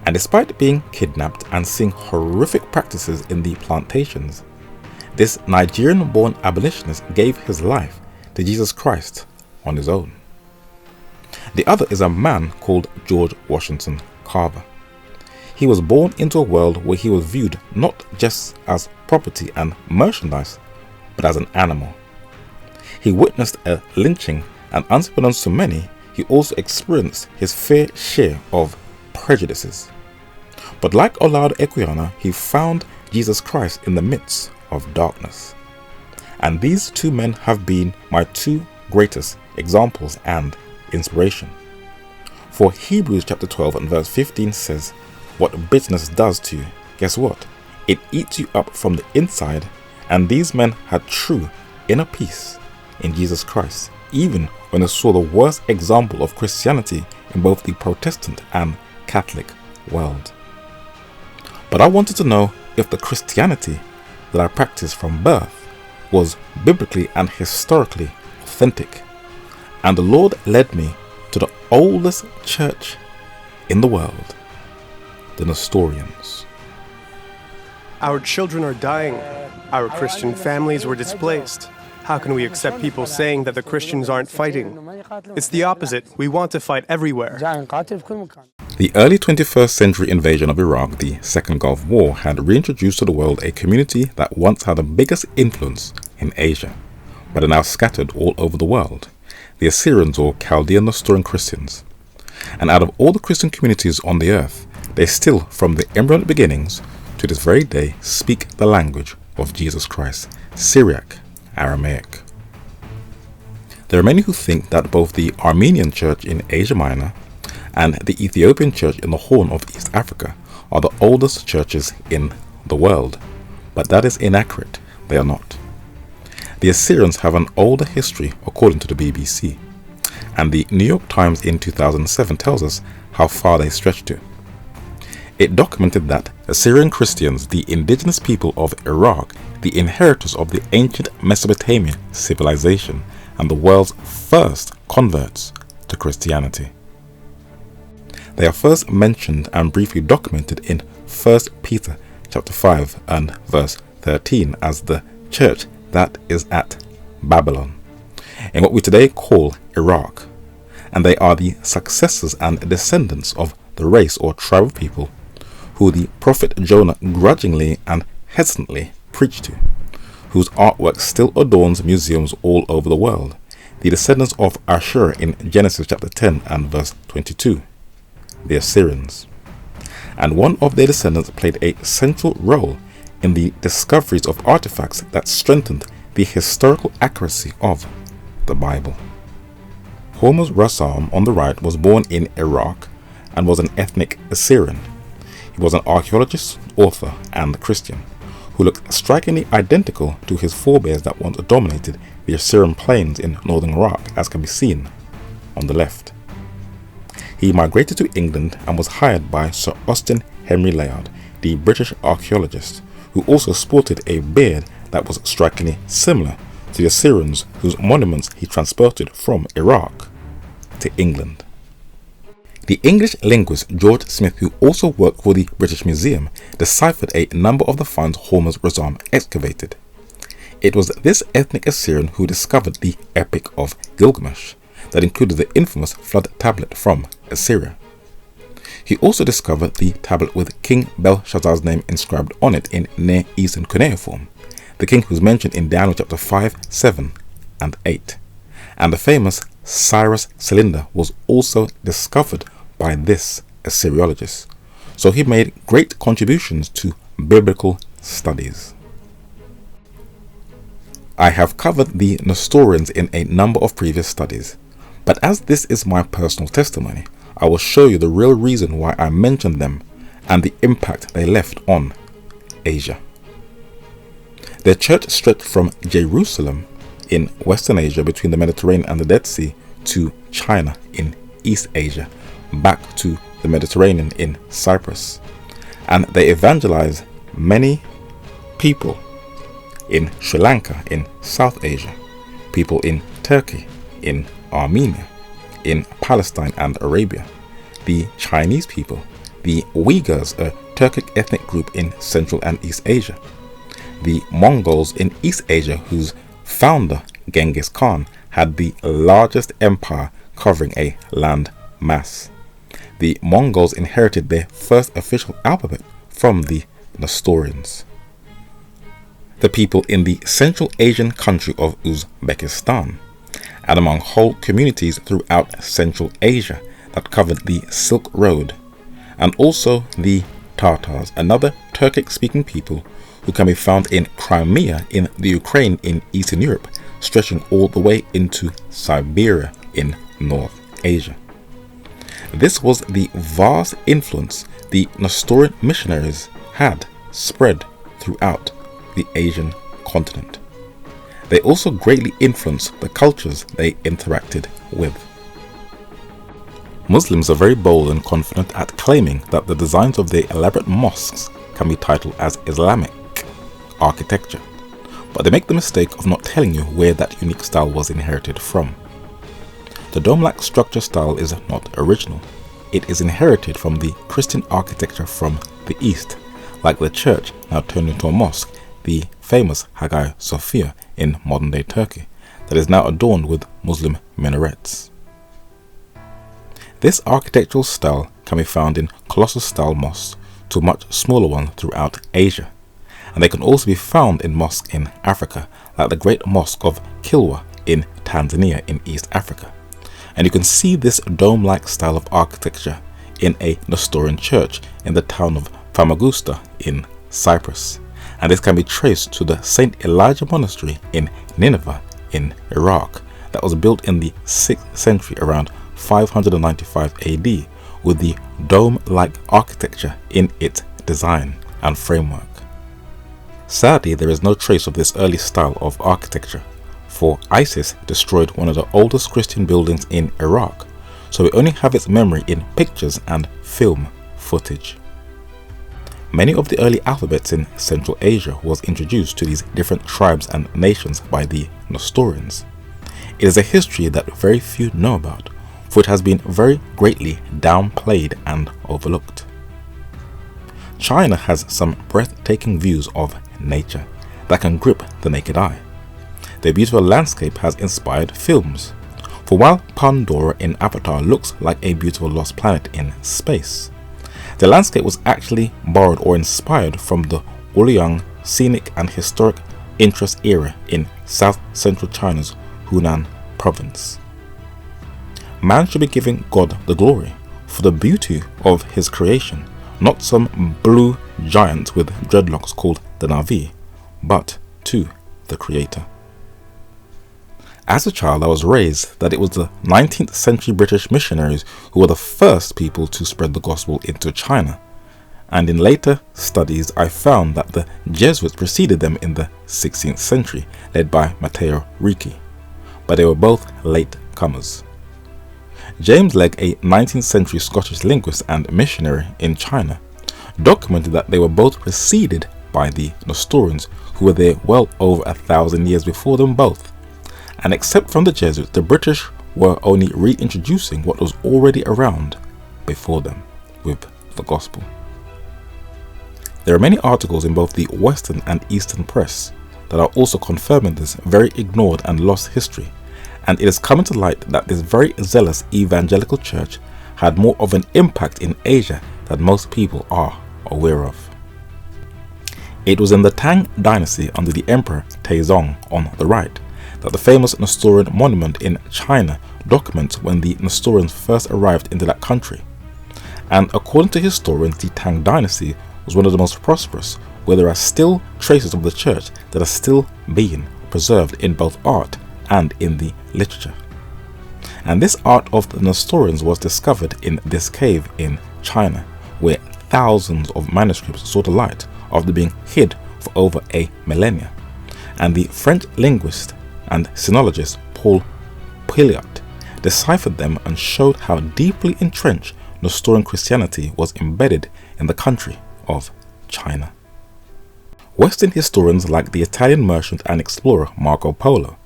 And despite being kidnapped and seeing horrific practices in the plantations, this Nigerian-born abolitionist gave his life to Jesus Christ on his own. The other is a man called George Washington Carver. He was born into a world where he was viewed not just as property and merchandise, but as an animal. He witnessed a lynching, and unbeknownst to many, he also experienced his fair share of prejudices. But like Olaudah Equiano, he found Jesus Christ in the midst of darkness. And these two men have been my two greatest examples and inspiration. For Hebrews chapter 12 and verse 15 says, what bitterness does to you, guess what? It eats you up from the inside. And these men had true inner peace in Jesus Christ, even when they saw the worst example of Christianity in both the Protestant and Catholic world. But I wanted to know if the Christianity that I practiced from birth was biblically and historically authentic. And the Lord led me to the oldest church in the world, the Nestorians. Our children are dying. Our Christian families were displaced. How can we accept people saying that the Christians aren't fighting? It's the opposite. We want to fight everywhere. The early 21st century invasion of Iraq, the Second Gulf War, had reintroduced to the world a community that once had the biggest influence in Asia, but are now scattered all over the world. the Assyrians or Chaldean Nestorian Christians. And out of all the Christian communities on the earth, they still, from the embryonic beginnings to this very day, speak the language of Jesus Christ, Syriac, Aramaic. There are many who think that both the Armenian Church in Asia Minor and the Ethiopian Church in the Horn of East Africa are the oldest churches in the world, but that is inaccurate. They are not. The Assyrians have an older history according to the BBC, and the New York Times in 2007 tells us how far they stretch to. It documented that Assyrian Christians, the indigenous people of Iraq, the inheritors of the ancient Mesopotamian civilization, and the world's first converts to Christianity. They are first mentioned and briefly documented in 1 Peter chapter 5 and verse 13 as the church that is at Babylon, in what we today call Iraq, and they are the successors and descendants of the race or tribe of people who the prophet Jonah grudgingly and hesitantly preached to, whose artwork still adorns museums all over the world, the descendants of Ashur in Genesis chapter 10 and verse 22, the Assyrians. And one of their descendants played a central role in the discoveries of artifacts that strengthened the historical accuracy of the Bible. Hormuz Rassam on the right was born in Iraq and was an ethnic Assyrian. He was an archaeologist, author, and Christian who looked strikingly identical to his forebears that once dominated the Assyrian plains in northern Iraq, as can be seen on the left. He migrated to England and was hired by Sir Austin Henry Layard, the British archaeologist, who also sported a beard that was strikingly similar to the Assyrians whose monuments he transported from Iraq to England. The English linguist George Smith, who also worked for the British Museum, deciphered a number of the finds Hormuz Rassam excavated. It was this ethnic Assyrian who discovered the Epic of Gilgamesh that included the infamous flood tablet from Assyria. He also discovered the tablet with King Belshazzar's name inscribed on it in Near Eastern cuneiform, the king who's mentioned in Daniel chapter 5, 7, and 8. And the famous Cyrus cylinder was also discovered by this Assyriologist, so he made great contributions to biblical studies. I have covered the Nestorians in a number of previous studies, but as this is my personal testimony, I will show you the real reason why I mentioned them and the impact they left on Asia. Their church stretched from Jerusalem in Western Asia between the Mediterranean and the Dead Sea to China in East Asia, back to the Mediterranean in Cyprus, and they evangelized many people in Sri Lanka in South Asia, people in Turkey, in Armenia, in Palestine and Arabia, the Chinese people, the Uyghurs, a Turkic ethnic group in Central and East Asia, the Mongols in East Asia, whose founder, Genghis Khan, had the largest empire covering a land mass. The Mongols inherited their first official alphabet from the Nestorians. The people in the Central Asian country of Uzbekistan, and among whole communities throughout Central Asia that covered the Silk Road, and also the Tatars, another Turkic-speaking people who can be found in Crimea in the Ukraine in Eastern Europe, stretching all the way into Siberia in North Asia. This was the vast influence the Nestorian missionaries had spread throughout the Asian continent. They also greatly influenced the cultures they interacted with. Muslims are very bold and confident at claiming that the designs of their elaborate mosques can be titled as Islamic architecture, but they make the mistake of not telling you where that unique style was inherited from. The dome-like structure style is not original. It is inherited from the Christian architecture from the East, like the church now turned into a mosque, the famous Hagia Sophia in modern-day Turkey, that is now adorned with Muslim minarets. This architectural style can be found in colossus-style mosques to much smaller ones throughout Asia, and they can also be found in mosques in Africa, like the Great Mosque of Kilwa in Tanzania in East Africa. And you can see this dome-like style of architecture in a Nestorian church in the town of Famagusta in Cyprus. And this can be traced to the St. Elijah Monastery in Nineveh in Iraq that was built in the 6th century around 595 AD with the dome-like architecture in its design and framework. Sadly, there is no trace of this early style of architecture, for ISIS destroyed one of the oldest Christian buildings in Iraq, so we only have its memory in pictures and film footage. Many of the early alphabets in Central Asia was introduced to these different tribes and nations by the Nestorians. It is a history that very few know about, for it has been very greatly downplayed and overlooked. China has some breathtaking views of nature that can grip the naked eye. Their beautiful landscape has inspired films, for while Pandora in Avatar looks like a beautiful lost planet in space, the landscape was actually borrowed or inspired from the Ouyang scenic and historic interest era in South Central China's Hunan province. Man should be giving God the glory for the beauty of his creation, not some blue giant with dreadlocks called the Navi, but to the Creator. As a child, I was raised that it was the 19th century British missionaries who were the first people to spread the gospel into China, and in later studies I found that the Jesuits preceded them in the 16th century, led by Matteo Ricci, but they were both late comers. James Legge, a 19th century Scottish linguist and missionary in China, documented that they were both preceded by the Nestorians, who were there well over 1,000 years before them both. And except from the Jesuits, the British were only reintroducing what was already around before them with the gospel. There are many articles in both the Western and Eastern press that are also confirming this very ignored and lost history, and it is coming to light that this very zealous evangelical church had more of an impact in Asia than most people are aware of. It was in the Tang dynasty under the Emperor Taizong on the right that the famous Nestorian monument in China documents when the Nestorians first arrived into that country. And according to historians, the Tang dynasty was one of the most prosperous, where there are still traces of the church that are still being preserved in both art and in the literature. And this art of the Nestorians was discovered in this cave in China, where thousands of manuscripts saw the light after being hid for over a millennia. And the French linguist and sinologist Paul Pilliot deciphered them and showed how deeply entrenched Nestorian Christianity was embedded in the country of China. Western historians like the Italian merchant and explorer Marco Polo,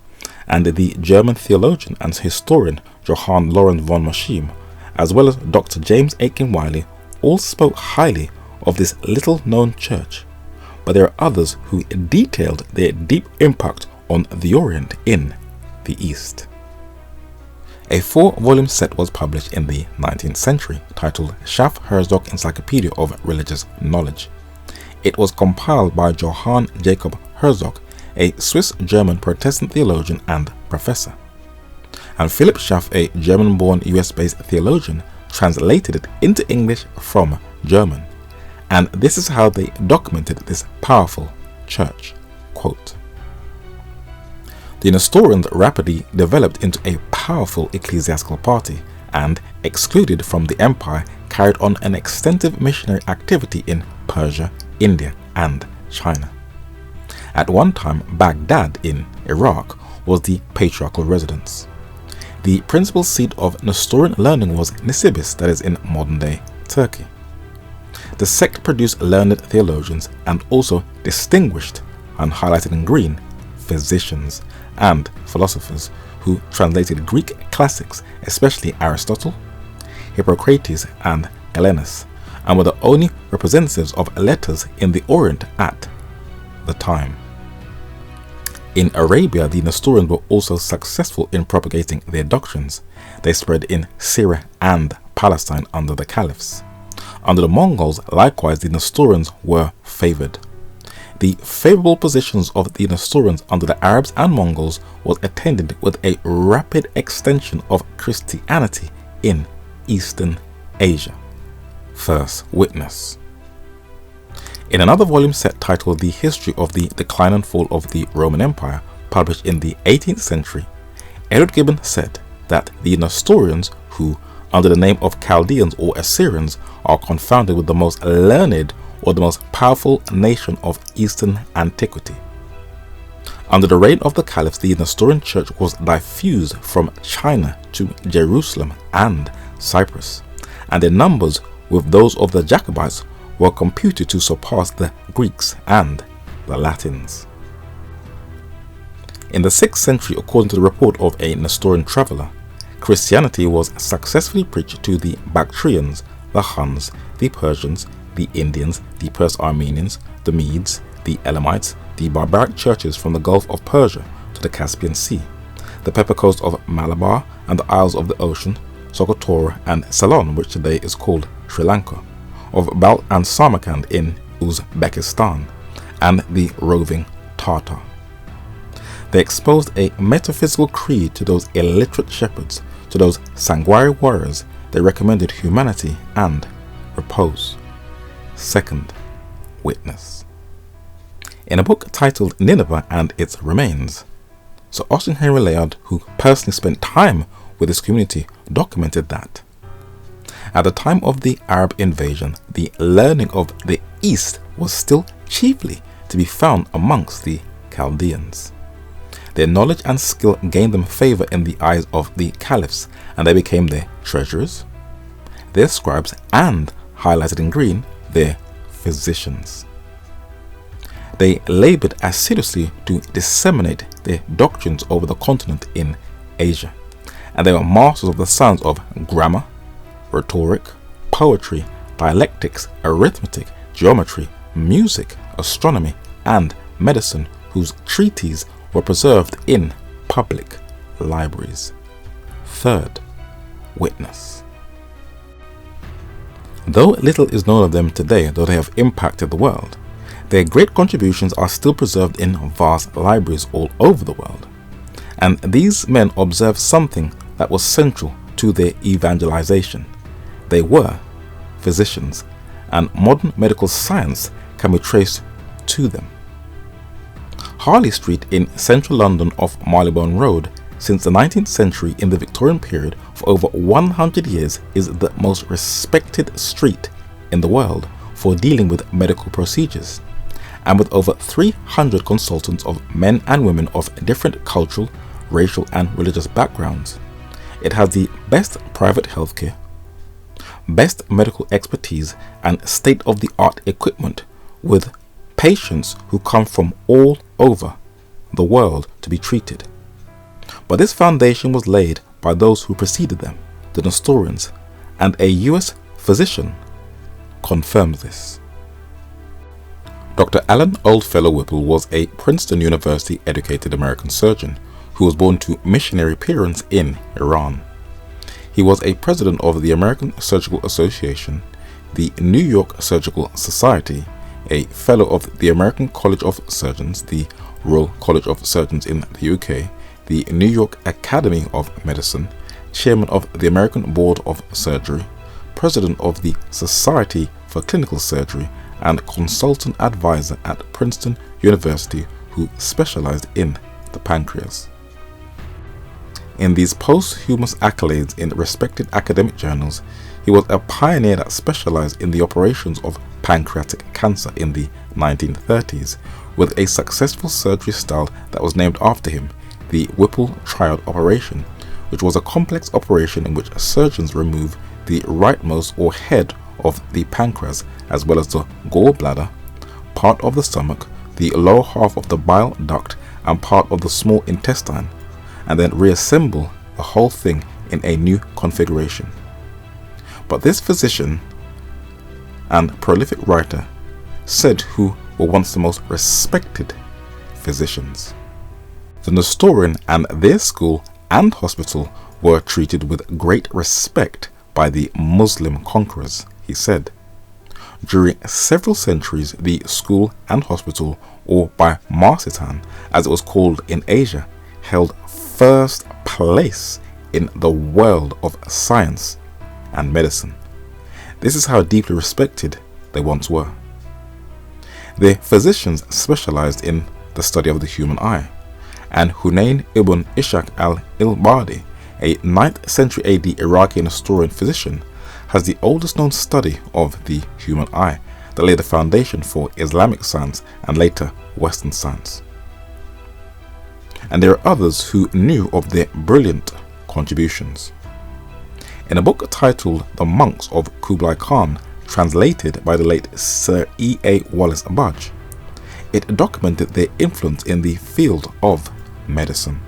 and the German theologian and historian Johann Lorenz von Moschim, as well as Dr. James Aitken Wiley, all spoke highly of this little-known church, but there are others who detailed their deep impact on the Orient in the East. A 4-volume set was published in the 19th century titled Schaff-Herzog Encyclopedia of Religious Knowledge. It was compiled by Johann Jacob Herzog, a Swiss-German Protestant theologian and professor. And Philip Schaff, a German-born US-based theologian, translated it into English from German. And this is how they documented this powerful church. Quote, "The Nestorians rapidly developed into a powerful ecclesiastical party and, excluded from the empire, carried on an extensive missionary activity in Persia, India, and China. At one time, Baghdad in Iraq was the patriarchal residence. The principal seat of Nestorian learning was Nisibis, that is in modern-day Turkey. The sect produced learned theologians and also distinguished, and highlighted in green, physicians and philosophers who translated Greek classics, especially Aristotle, Hippocrates, and Galenus, and were the only representatives of letters in the Orient at the time. In Arabia, the Nestorians were also successful in propagating their doctrines. They spread in Syria and Palestine under the caliphs. Under the Mongols, likewise, the Nestorians were favored. the favorable positions of the Nestorians under the Arabs and Mongols was attended with a rapid extension of Christianity in Eastern Asia. First witness. In another volume set titled The History of the Decline and Fall of the Roman Empire, published in the 18th century, Edward Gibbon said that the Nestorians, who under the name of Chaldeans or Assyrians are confounded with the most learned or the most powerful nation of Eastern antiquity. Under the reign of the caliphs, the Nestorian church was diffused from China to Jerusalem and Cyprus, and their numbers with those of the Jacobites were computed to surpass the Greeks and the Latins. In the 6th century, according to the report of a Nestorian traveller, Christianity was successfully preached to the Bactrians, the Huns, the Persians, the Indians, the Perso-Armenians, the Medes, the Elamites, the barbaric churches from the Gulf of Persia to the Caspian Sea, the Pepper Coast of Malabar and the Isles of the Ocean, Socotora and Ceylon, which today is called Sri Lanka, of Balt and Samarkand in Uzbekistan, and the roving Tartar. They exposed a metaphysical creed to those illiterate shepherds, to those sanguinary warriors. They recommended humanity and repose. Second witness. In a book titled Nineveh and Its Remains, Sir Austin Henry Layard, who personally spent time with this community, documented that at the time of the Arab invasion, the learning of the East was still chiefly to be found amongst the Chaldeans. Their knowledge and skill gained them favor in the eyes of the caliphs, and they became their treasurers, their scribes, and, highlighted in green, their physicians. They labored assiduously to disseminate their doctrines over the continent in Asia, and they were masters of the science of grammar, rhetoric, poetry, dialectics, arithmetic, geometry, music, astronomy, and medicine, whose treatises were preserved in public libraries. Third witness. Though little is known of them today, though they have impacted the world, their great contributions are still preserved in vast libraries all over the world. And these men observed something that was central to their evangelization. They were physicians, and modern medical science can be traced to them. Harley Street in central London off Marylebone Road, since the 19th century in the Victorian period for over 100 years, is the most respected street in the world for dealing with medical procedures. And with over 300 consultants of men and women of different cultural, racial and religious backgrounds, it has the best private healthcare, best medical expertise and state-of-the-art equipment, with patients who come from all over the world to be treated. But this foundation was laid by those who preceded them, the Nestorians, and a US physician confirms this. Dr. Alan Oldfellow Whipple was a Princeton University educated American surgeon who was born to missionary parents in Iran. He was a president of the American Surgical Association, the New York Surgical Society, a fellow of the American College of Surgeons, the Royal College of Surgeons in the UK, the New York Academy of Medicine, chairman of the American Board of Surgery, president of the Society for Clinical Surgery, and consultant advisor at Princeton University who specialized in the pancreas. In these posthumous accolades in respected academic journals, he was a pioneer that specialized in the operations of pancreatic cancer in the 1930s, with a successful surgery style that was named after him, the Whipple Triad operation, which was a complex operation in which surgeons remove the rightmost or head of the pancreas, as well as the gallbladder, part of the stomach, the lower half of the bile duct, and part of the small intestine, and then reassemble the whole thing in a new configuration. But this physician and prolific writer said who were once the most respected physicians. The Nestorian and their school and hospital were treated with great respect by the Muslim conquerors, he said. During several centuries, the school and hospital or by Marcitan, as it was called in Asia, held first place in the world of science and medicine. This is how deeply respected they once were. The physicians specialized in the study of the human eye, and Hunayn ibn Ishaq al-Ilbadi, a 9th century AD Iraqi Nestorian physician, has the oldest known study of the human eye that laid the foundation for Islamic science and later Western science. And there are others who knew of their brilliant contributions. In a book titled The Monks of Kublai Khan, translated by the late Sir E.A. Wallace Budge, it documented their influence in the field of medicine.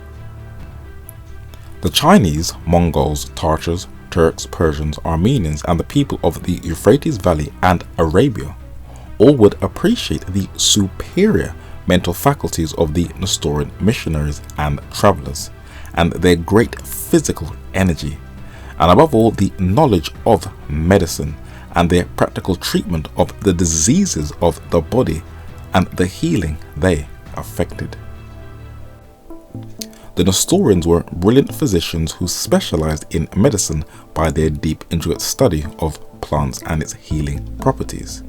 The Chinese, Mongols, Tartars, Turks, Persians, Armenians, and the people of the Euphrates Valley and Arabia all would appreciate the superior mental faculties of the Nestorian missionaries and travelers, and their great physical energy, and above all the knowledge of medicine and their practical treatment of the diseases of the body and the healing they affected. The Nestorians were brilliant physicians who specialized in medicine by their deep intricate study of plants and its healing properties.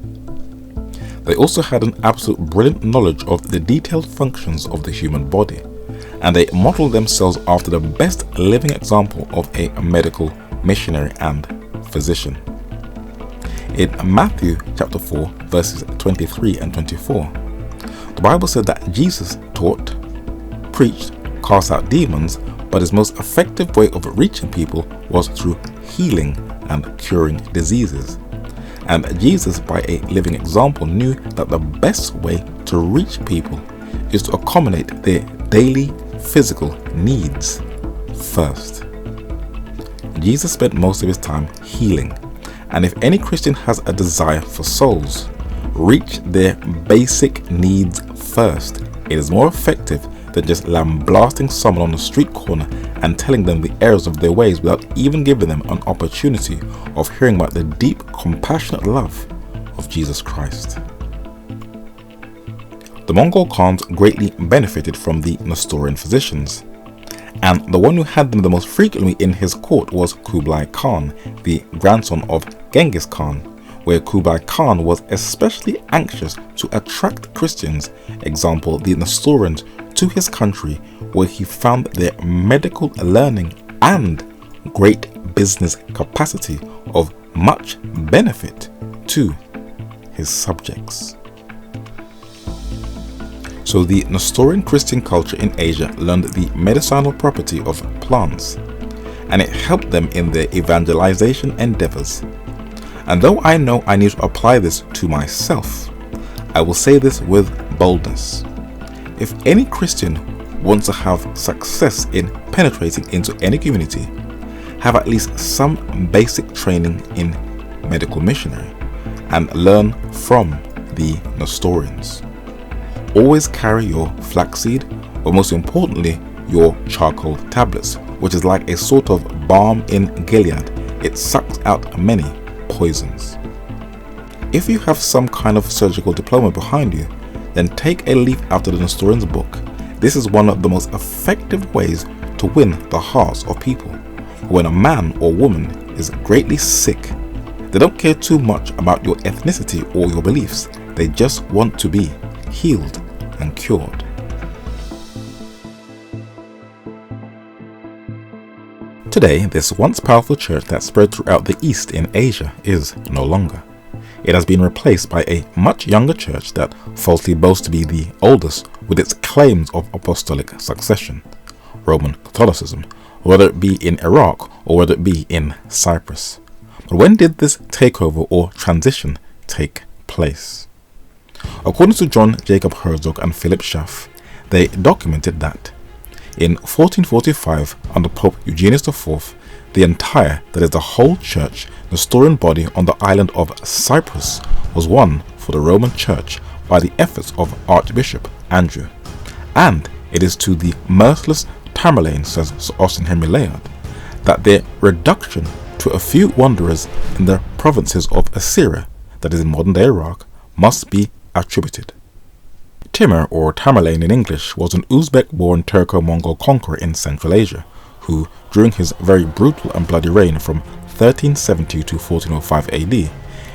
They also had an absolute brilliant knowledge of the detailed functions of the human body, and they modeled themselves after the best living example of a medical missionary and physician. In Matthew chapter 4 verses 23 and 24, the Bible said that Jesus taught, preached, cast out demons, but his most effective way of reaching people was through healing and curing diseases. And Jesus, by a living example, knew that the best way to reach people is to accommodate their daily physical needs first. Jesus spent most of his time healing, and if any Christian has a desire for souls, reach their basic needs first. It is more effective than just lambasting someone on the street corner and telling them the errors of their ways without even giving them an opportunity of hearing about the deep, compassionate love of Jesus Christ. The Mongol Khans greatly benefited from the Nestorian physicians, and the one who had them the most frequently in his court was Kublai Khan, the grandson of Genghis Khan, where Kublai Khan was especially anxious to attract Christians, example the Nestorians, to his country, where he found their medical learning and great business capacity of much benefit to his subjects. So the Nestorian Christian culture in Asia learned the medicinal property of plants, and it helped them in their evangelization endeavors. And though I know I need to apply this to myself, I will say this with boldness. If any Christian wants to have success in penetrating into any community, have at least some basic training in medical missionary and learn from the Nestorians. Always carry your flaxseed, but most importantly, your charcoal tablets, which is like a sort of balm in Gilead. It sucks out many poisons. If you have some kind of surgical diploma behind you, then take a leaf out of the Nestorian's book. This is one of the most effective ways to win the hearts of people. When a man or woman is greatly sick, they don't care too much about your ethnicity or your beliefs. They just want to be healed and cured. Today, this once powerful church that spread throughout the East in Asia is no longer. It has been replaced by a much younger church that falsely boasts to be the oldest with its claims of apostolic succession, Roman Catholicism, whether it be in Iraq or whether it be in Cyprus. But when did this takeover or transition take place? According to John Jacob Herzog and Philip Schaff, they documented that in 1445, under Pope Eugenius IV, the entire, that is the whole church, Nestorian body on the island of Cyprus was won for the Roman Church by the efforts of Archbishop Andrew. And it is to the merciless Tamerlane, says Sir Austin Henry Layard, that their reduction to a few wanderers in the provinces of Assyria, that is in modern-day Iraq, must be attributed. Timur, or Tamerlane in English, was an Uzbek-born Turco-Mongol conqueror in Central Asia, who, during his very brutal and bloody reign from 1370 to 1405 AD, it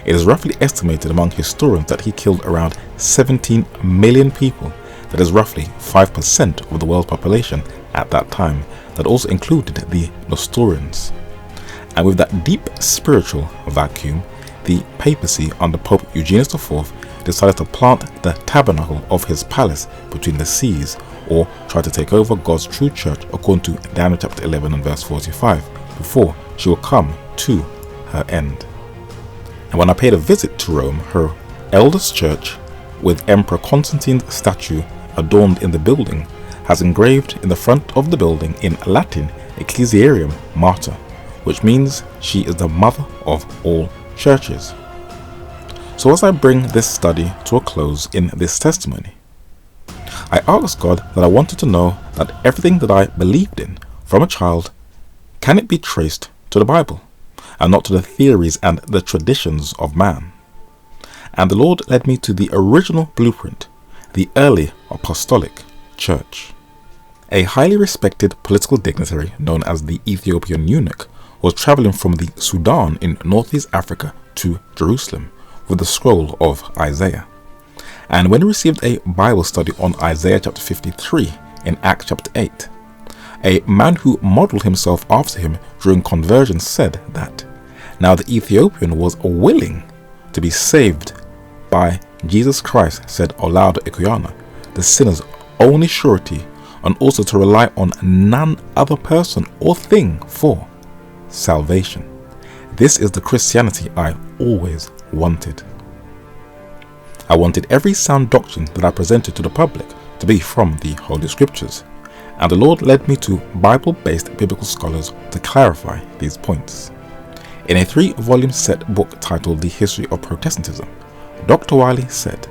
is roughly estimated among historians that he killed around 17 million people, that is roughly 5% of the world's population at that time, that also included the Nestorians. And with that deep spiritual vacuum, the papacy under Pope Eugenius IV decided to plant the tabernacle of his palace between the seas, or try to take over God's true church according to Daniel chapter 11 and verse 45, before she will come to her end. And when I paid a visit to Rome, her eldest church, with Emperor Constantine's statue adorned in the building, has engraved in the front of the building in Latin Ecclesiarium Mater, which means she is the mother of all churches. So as I bring this study to a close in this testimony, I asked God that I wanted to know that everything that I believed in from a child, can it be traced to the Bible and not to the theories and the traditions of man? And the Lord led me to the original blueprint, the early apostolic church. A highly respected political dignitary known as the Ethiopian eunuch was traveling from the Sudan in northeast Africa to Jerusalem with the scroll of Isaiah. And when he received a Bible study on Isaiah chapter 53 in Acts chapter 8, a man who modeled himself after him during conversion said that now the Ethiopian was willing to be saved by Jesus Christ, said Olaudah Equiana, the sinner's only surety, and also to rely on none other person or thing for salvation. This is the Christianity I always wanted. I wanted every sound doctrine that I presented to the public to be from the Holy Scriptures, and the Lord led me to Bible-based biblical scholars to clarify these points. In a 3-volume set book titled The History of Protestantism, Dr. Wiley said,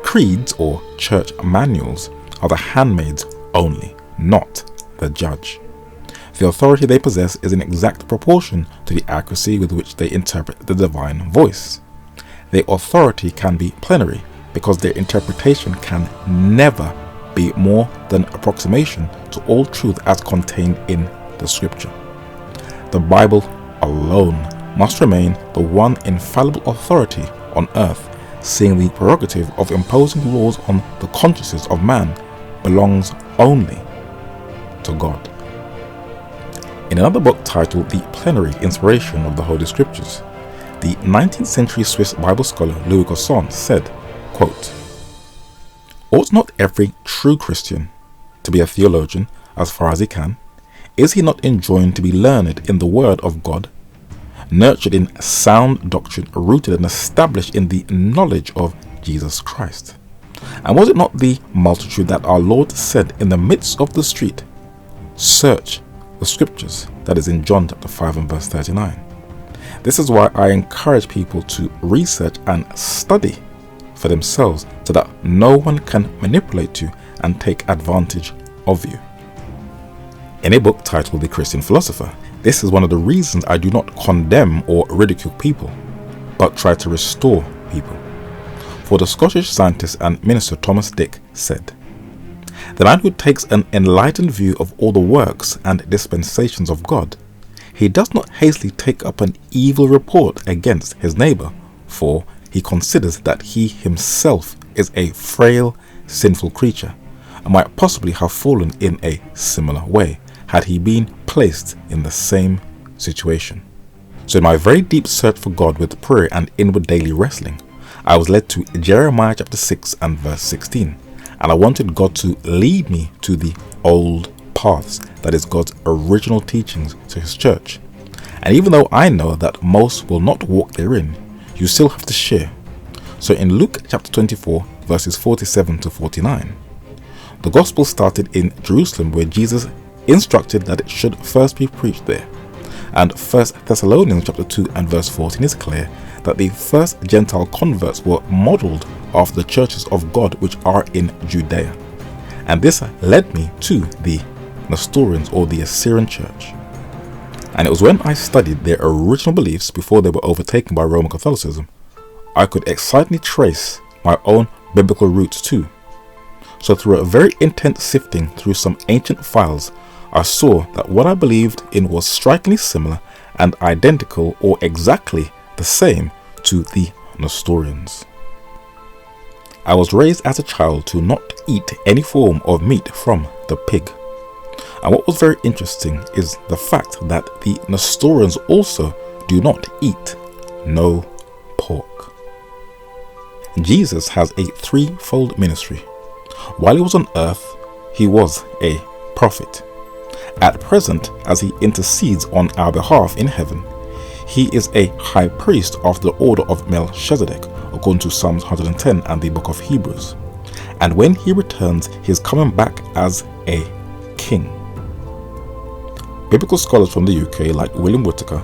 "Creeds or church manuals are the handmaids only, not the judge. The authority they possess is in exact proportion to the accuracy with which they interpret the divine voice. Their authority can be plenary because their interpretation can never be more than approximation to all truth as contained in the Scripture. The Bible alone must remain the one infallible authority on earth, seeing the prerogative of imposing laws on the consciences of man belongs only to God." In another book titled The Plenary Inspiration of the Holy Scriptures, the 19th century Swiss Bible scholar Louis Gosson said, quote, "Ought not every true Christian to be a theologian as far as he can? Is he not enjoined to be learned in the Word of God, nurtured in sound doctrine, rooted and established in the knowledge of Jesus Christ? And was it not the multitude that our Lord said in the midst of the street, 'Search the Scriptures,' that is in John chapter 5 and verse 39. This is why I encourage people to research and study for themselves so that no one can manipulate you and take advantage of you." In a book titled The Christian Philosopher, this is one of the reasons I do not condemn or ridicule people, but try to restore people. For the Scottish scientist and minister Thomas Dick said, "The man who takes an enlightened view of all the works and dispensations of God, he does not hastily take up an evil report against his neighbor, for he considers that he himself is a frail, sinful creature, and might possibly have fallen in a similar way, had he been placed in the same situation." So in my very deep search for God with prayer and inward daily wrestling, I was led to Jeremiah chapter 6 and verse 16, and I wanted God to lead me to the old paths, that is God's original teachings to his church. And even though I know that most will not walk therein, you still have to share. So in Luke chapter 24 verses 47 to 49, the gospel started in Jerusalem, where Jesus instructed that it should first be preached there. And 1 Thessalonians chapter 2 and verse 14 is clear that the first Gentile converts were modeled after the churches of God which are in Judea. And this led me to the Nestorians, or the Assyrian church. And it was when I studied their original beliefs before they were overtaken by Roman Catholicism, I could excitedly trace my own biblical roots too. So through a very intense sifting through some ancient files, I saw that what I believed in was strikingly similar and identical or exactly the same to the Nestorians. I was raised as a child to not eat any form of meat from the pig. And what was very interesting is the fact that the Nestorians also do not eat no pork. Jesus has a threefold ministry. While he was on earth, he was a prophet. At present, as he intercedes on our behalf in heaven, he is a high priest after the order of Melchizedek, according to Psalms 110 and the book of Hebrews. And when he returns, he is coming back as a king. Biblical scholars from the UK like William Whitaker,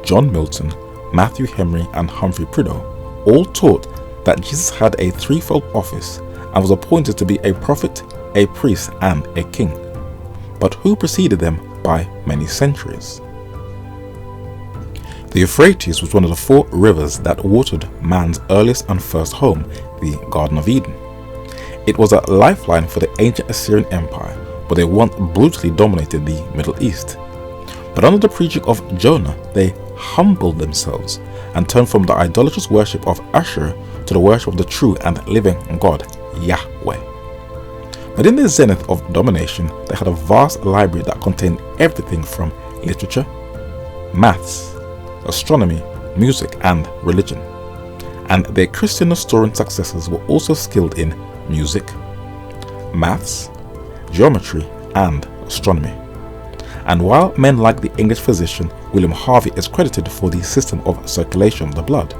John Milton, Matthew Henry and Humphrey Prideaux all taught that Jesus had a threefold office and was appointed to be a prophet, a priest and a king. But who preceded them by many centuries? The Euphrates was one of the 4 rivers that watered man's earliest and first home, the Garden of Eden. It was a lifeline for the ancient Assyrian Empire, but they once brutally dominated the Middle East. But under the preaching of Jonah, they humbled themselves and turned from the idolatrous worship of Asherah to the worship of the true and living God, Yahweh. But in their zenith of domination, they had a vast library that contained everything from literature, maths, astronomy, music and religion. And their Christian Nestorian successors were also skilled in music, maths, geometry and astronomy. And while men like the English physician William Harvey is credited for the system of circulation of the blood,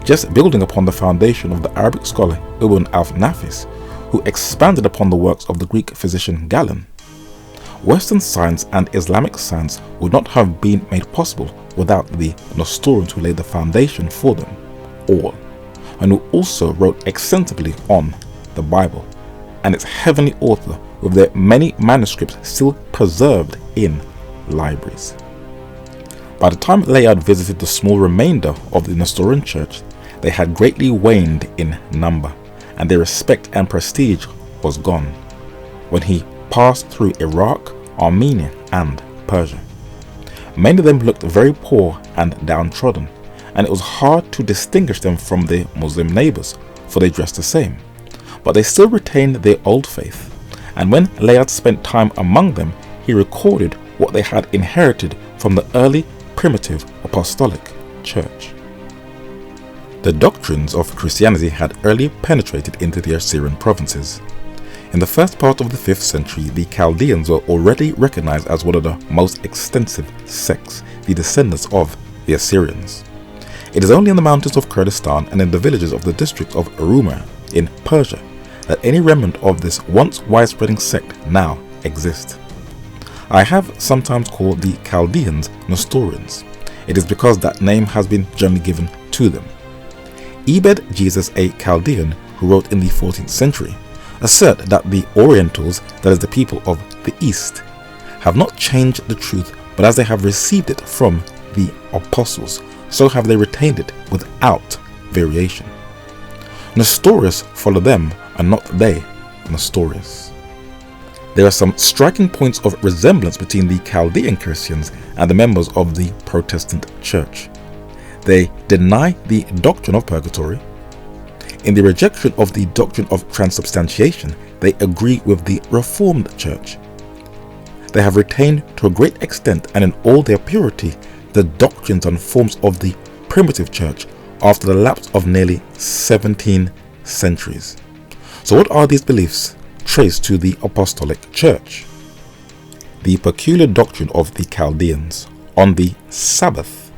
just building upon the foundation of the Arabic scholar Ibn al-Nafis, who expanded upon the works of the Greek physician Galen, Western science and Islamic science would not have been made possible without the Nestorians who laid the foundation for them all, and who also wrote extensively on the Bible and its heavenly author, with their many manuscripts still preserved in libraries. By the time Layard visited the small remainder of the Nestorian church, they had greatly waned in number, and their respect and prestige was gone when he passed through Iraq, Armenia and Persia. Many of them looked very poor and downtrodden, and it was hard to distinguish them from their Muslim neighbours, for they dressed the same. But they still retained their old faith, and when Layard spent time among them, he recorded what they had inherited from the early primitive apostolic church. The doctrines of Christianity had early penetrated into the Assyrian provinces. In the first part of the 5th century, the Chaldeans were already recognized as one of the most extensive sects, the descendants of the Assyrians. It is only in the mountains of Kurdistan and in the villages of the district of Urumia in Persia that any remnant of this once widespreading sect now exists. I have sometimes called the Chaldeans Nestorians. It is because that name has been generally given to them. Ebed Jesus, a Chaldean who wrote in the 14th century, assert that the Orientals, that is the people of the East, have not changed the truth, but as they have received it from the apostles, so have they retained it without variation. Nestorius follow them, and not they Nestorius. There are some striking points of resemblance between the Chaldean Christians and the members of the Protestant Church. They deny the doctrine of purgatory. In the rejection of the doctrine of transubstantiation, they agree with the Reformed Church. They have retained to a great extent and in all their purity the doctrines and forms of the primitive church after the lapse of nearly 17 centuries. So what are these beliefs traced to the apostolic church? The peculiar doctrine of the Chaldeans. On the Sabbath,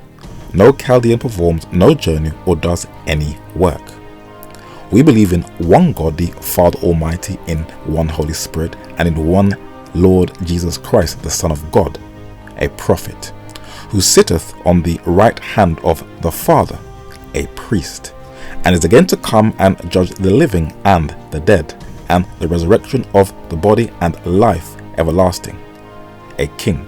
no Chaldean performs no journey or does any work. We believe in one God, the Father Almighty, in one Holy Spirit, and in one Lord Jesus Christ, the Son of God, a prophet, who sitteth on the right hand of the Father, a priest, and is again to come and judge the living and the dead, and the resurrection of the body and life everlasting, a king.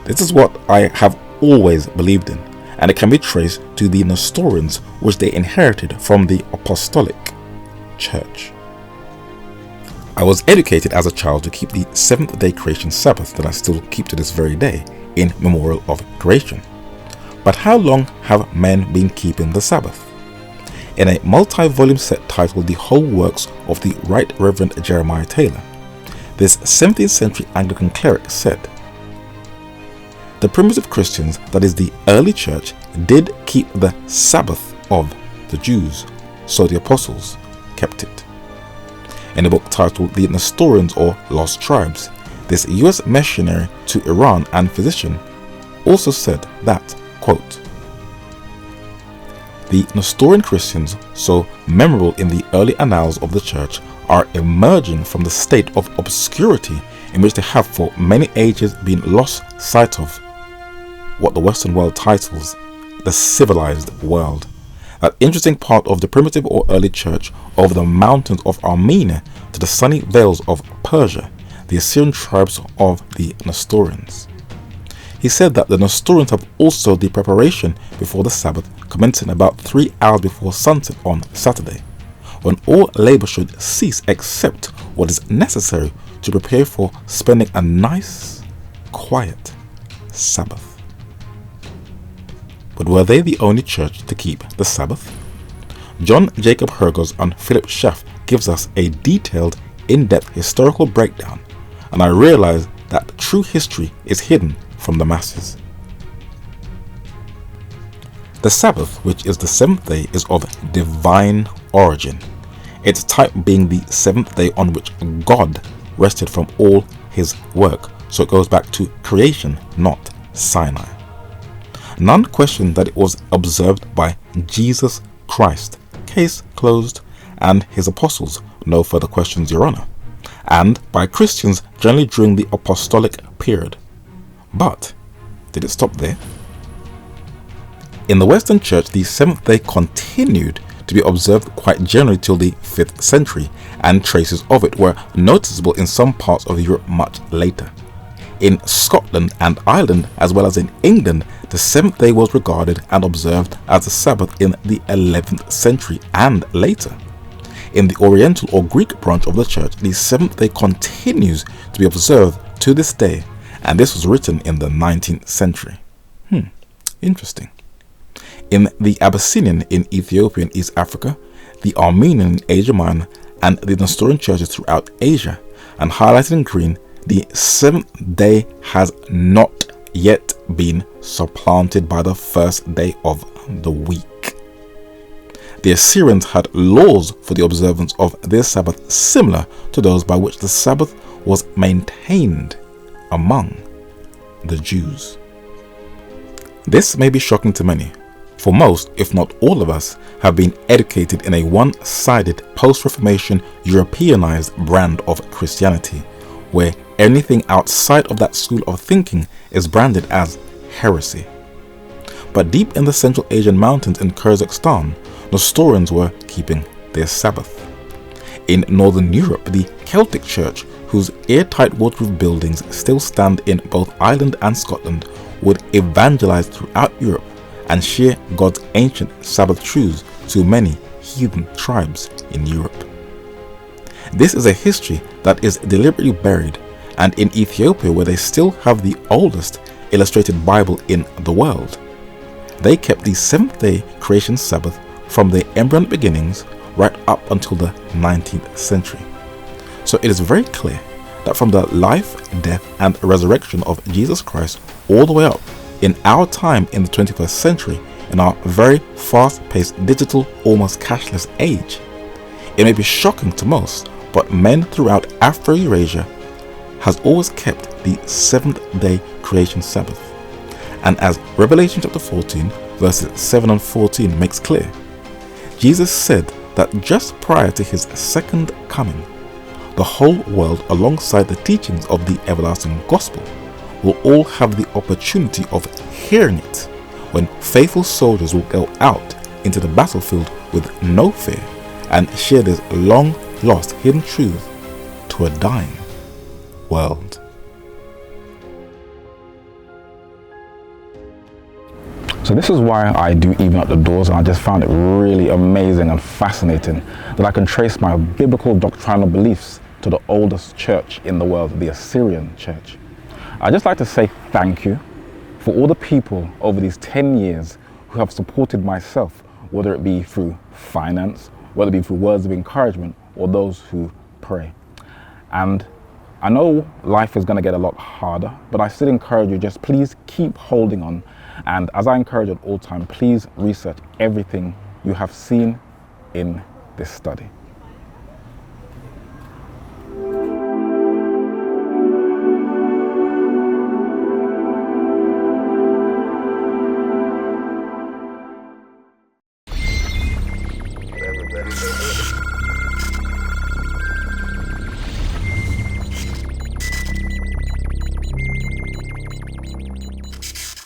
This is what I have always believed in, and it can be traced to the Nestorians, which they inherited from the Apostolic Church. I was educated as a child to keep the seventh-day creation Sabbath that I still keep to this very day in memorial of creation. But how long have men been keeping the Sabbath? In a multi-volume set titled The Whole Works of the Right Reverend Jeremiah Taylor, this 17th century Anglican cleric said, "The primitive Christians, that is the early church, did keep the Sabbath of the Jews, so the apostles kept it." In a book titled The Nestorians or Lost Tribes, this US missionary to Iran and physician also said that, quote, "The Nestorian Christians, so memorable in the early annals of the church, are emerging from the state of obscurity in which they have for many ages been lost sight of, what the Western world titles the civilized world, that interesting part of the primitive or early church over the mountains of Armenia to the sunny vales of Persia, the Assyrian tribes of the Nestorians." He said that the Nestorians have also the preparation before the Sabbath, commencing about 3 hours before sunset on Saturday, when all labor should cease except what is necessary to prepare for spending a nice, quiet Sabbath. But were they the only church to keep the Sabbath? John Jacob Hergos and Philip Schaff gives us a detailed, in-depth historical breakdown, and I realize that true history is hidden from the masses. The Sabbath, which is the seventh day, is of divine origin, its type being the seventh day on which God rested from all his work, so it goes back to creation, not Sinai. None questioned that it was observed by Jesus Christ, case closed, and his apostles, no further questions, Your Honor, and by Christians generally during the apostolic period. But did it stop there? In the Western Church, the seventh day continued to be observed quite generally till the 5th century, and traces of it were noticeable in some parts of Europe much later. In Scotland and Ireland, as well as in England, the seventh day was regarded and observed as a Sabbath in the 11th century and later. In the Oriental or Greek branch of the Church, the seventh day continues to be observed to this day, and this was written in the 19th century. Interesting. In the Abyssinian in Ethiopia and East Africa, the Armenian in Asia Minor, and the Nestorian churches throughout Asia, and highlighted in green, the seventh day has not yet been supplanted by the first day of the week. The Assyrians had laws for the observance of their Sabbath similar to those by which the Sabbath was maintained among the Jews. This may be shocking to many, for most, if not all of us, have been educated in a one-sided post-Reformation Europeanized brand of Christianity, where anything outside of that school of thinking is branded as heresy. But deep in the Central Asian mountains in Kazakhstan, Nestorians were keeping their Sabbath. In Northern Europe, the Celtic Church, whose airtight waterproof buildings still stand in both Ireland and Scotland, would evangelize throughout Europe and share God's ancient Sabbath truths to many heathen tribes in Europe. This is a history that is deliberately buried, and in Ethiopia, where they still have the oldest illustrated Bible in the world, they kept the seventh-day creation Sabbath from their embryonic beginnings right up until the 19th century. So it is very clear that from the life, death, and resurrection of Jesus Christ all the way up in our time in the 21st century, in our very fast-paced, digital, almost cashless age, it may be shocking to most, but men throughout Afro-Eurasia has always kept the seventh-day creation Sabbath. And as Revelation chapter 14 verses 7 and 14 makes clear, Jesus said that just prior to his second coming, the whole world, alongside the teachings of the everlasting gospel, will all have the opportunity of hearing it when faithful soldiers will go out into the battlefield with no fear and share this long lost hidden truth to a dying world. So this is why I do Even Up the Doors, and I just found it really amazing and fascinating that I can trace my biblical doctrinal beliefs to the oldest church in the world, the Assyrian church. I'd just like to say thank you for all the people over these 10 years who have supported myself, whether it be through finance, whether it be through words of encouragement, or those who pray. And I know life is going to get a lot harder, but I still encourage you, just please keep holding on. And as I encourage at all time, please research everything you have seen in this study.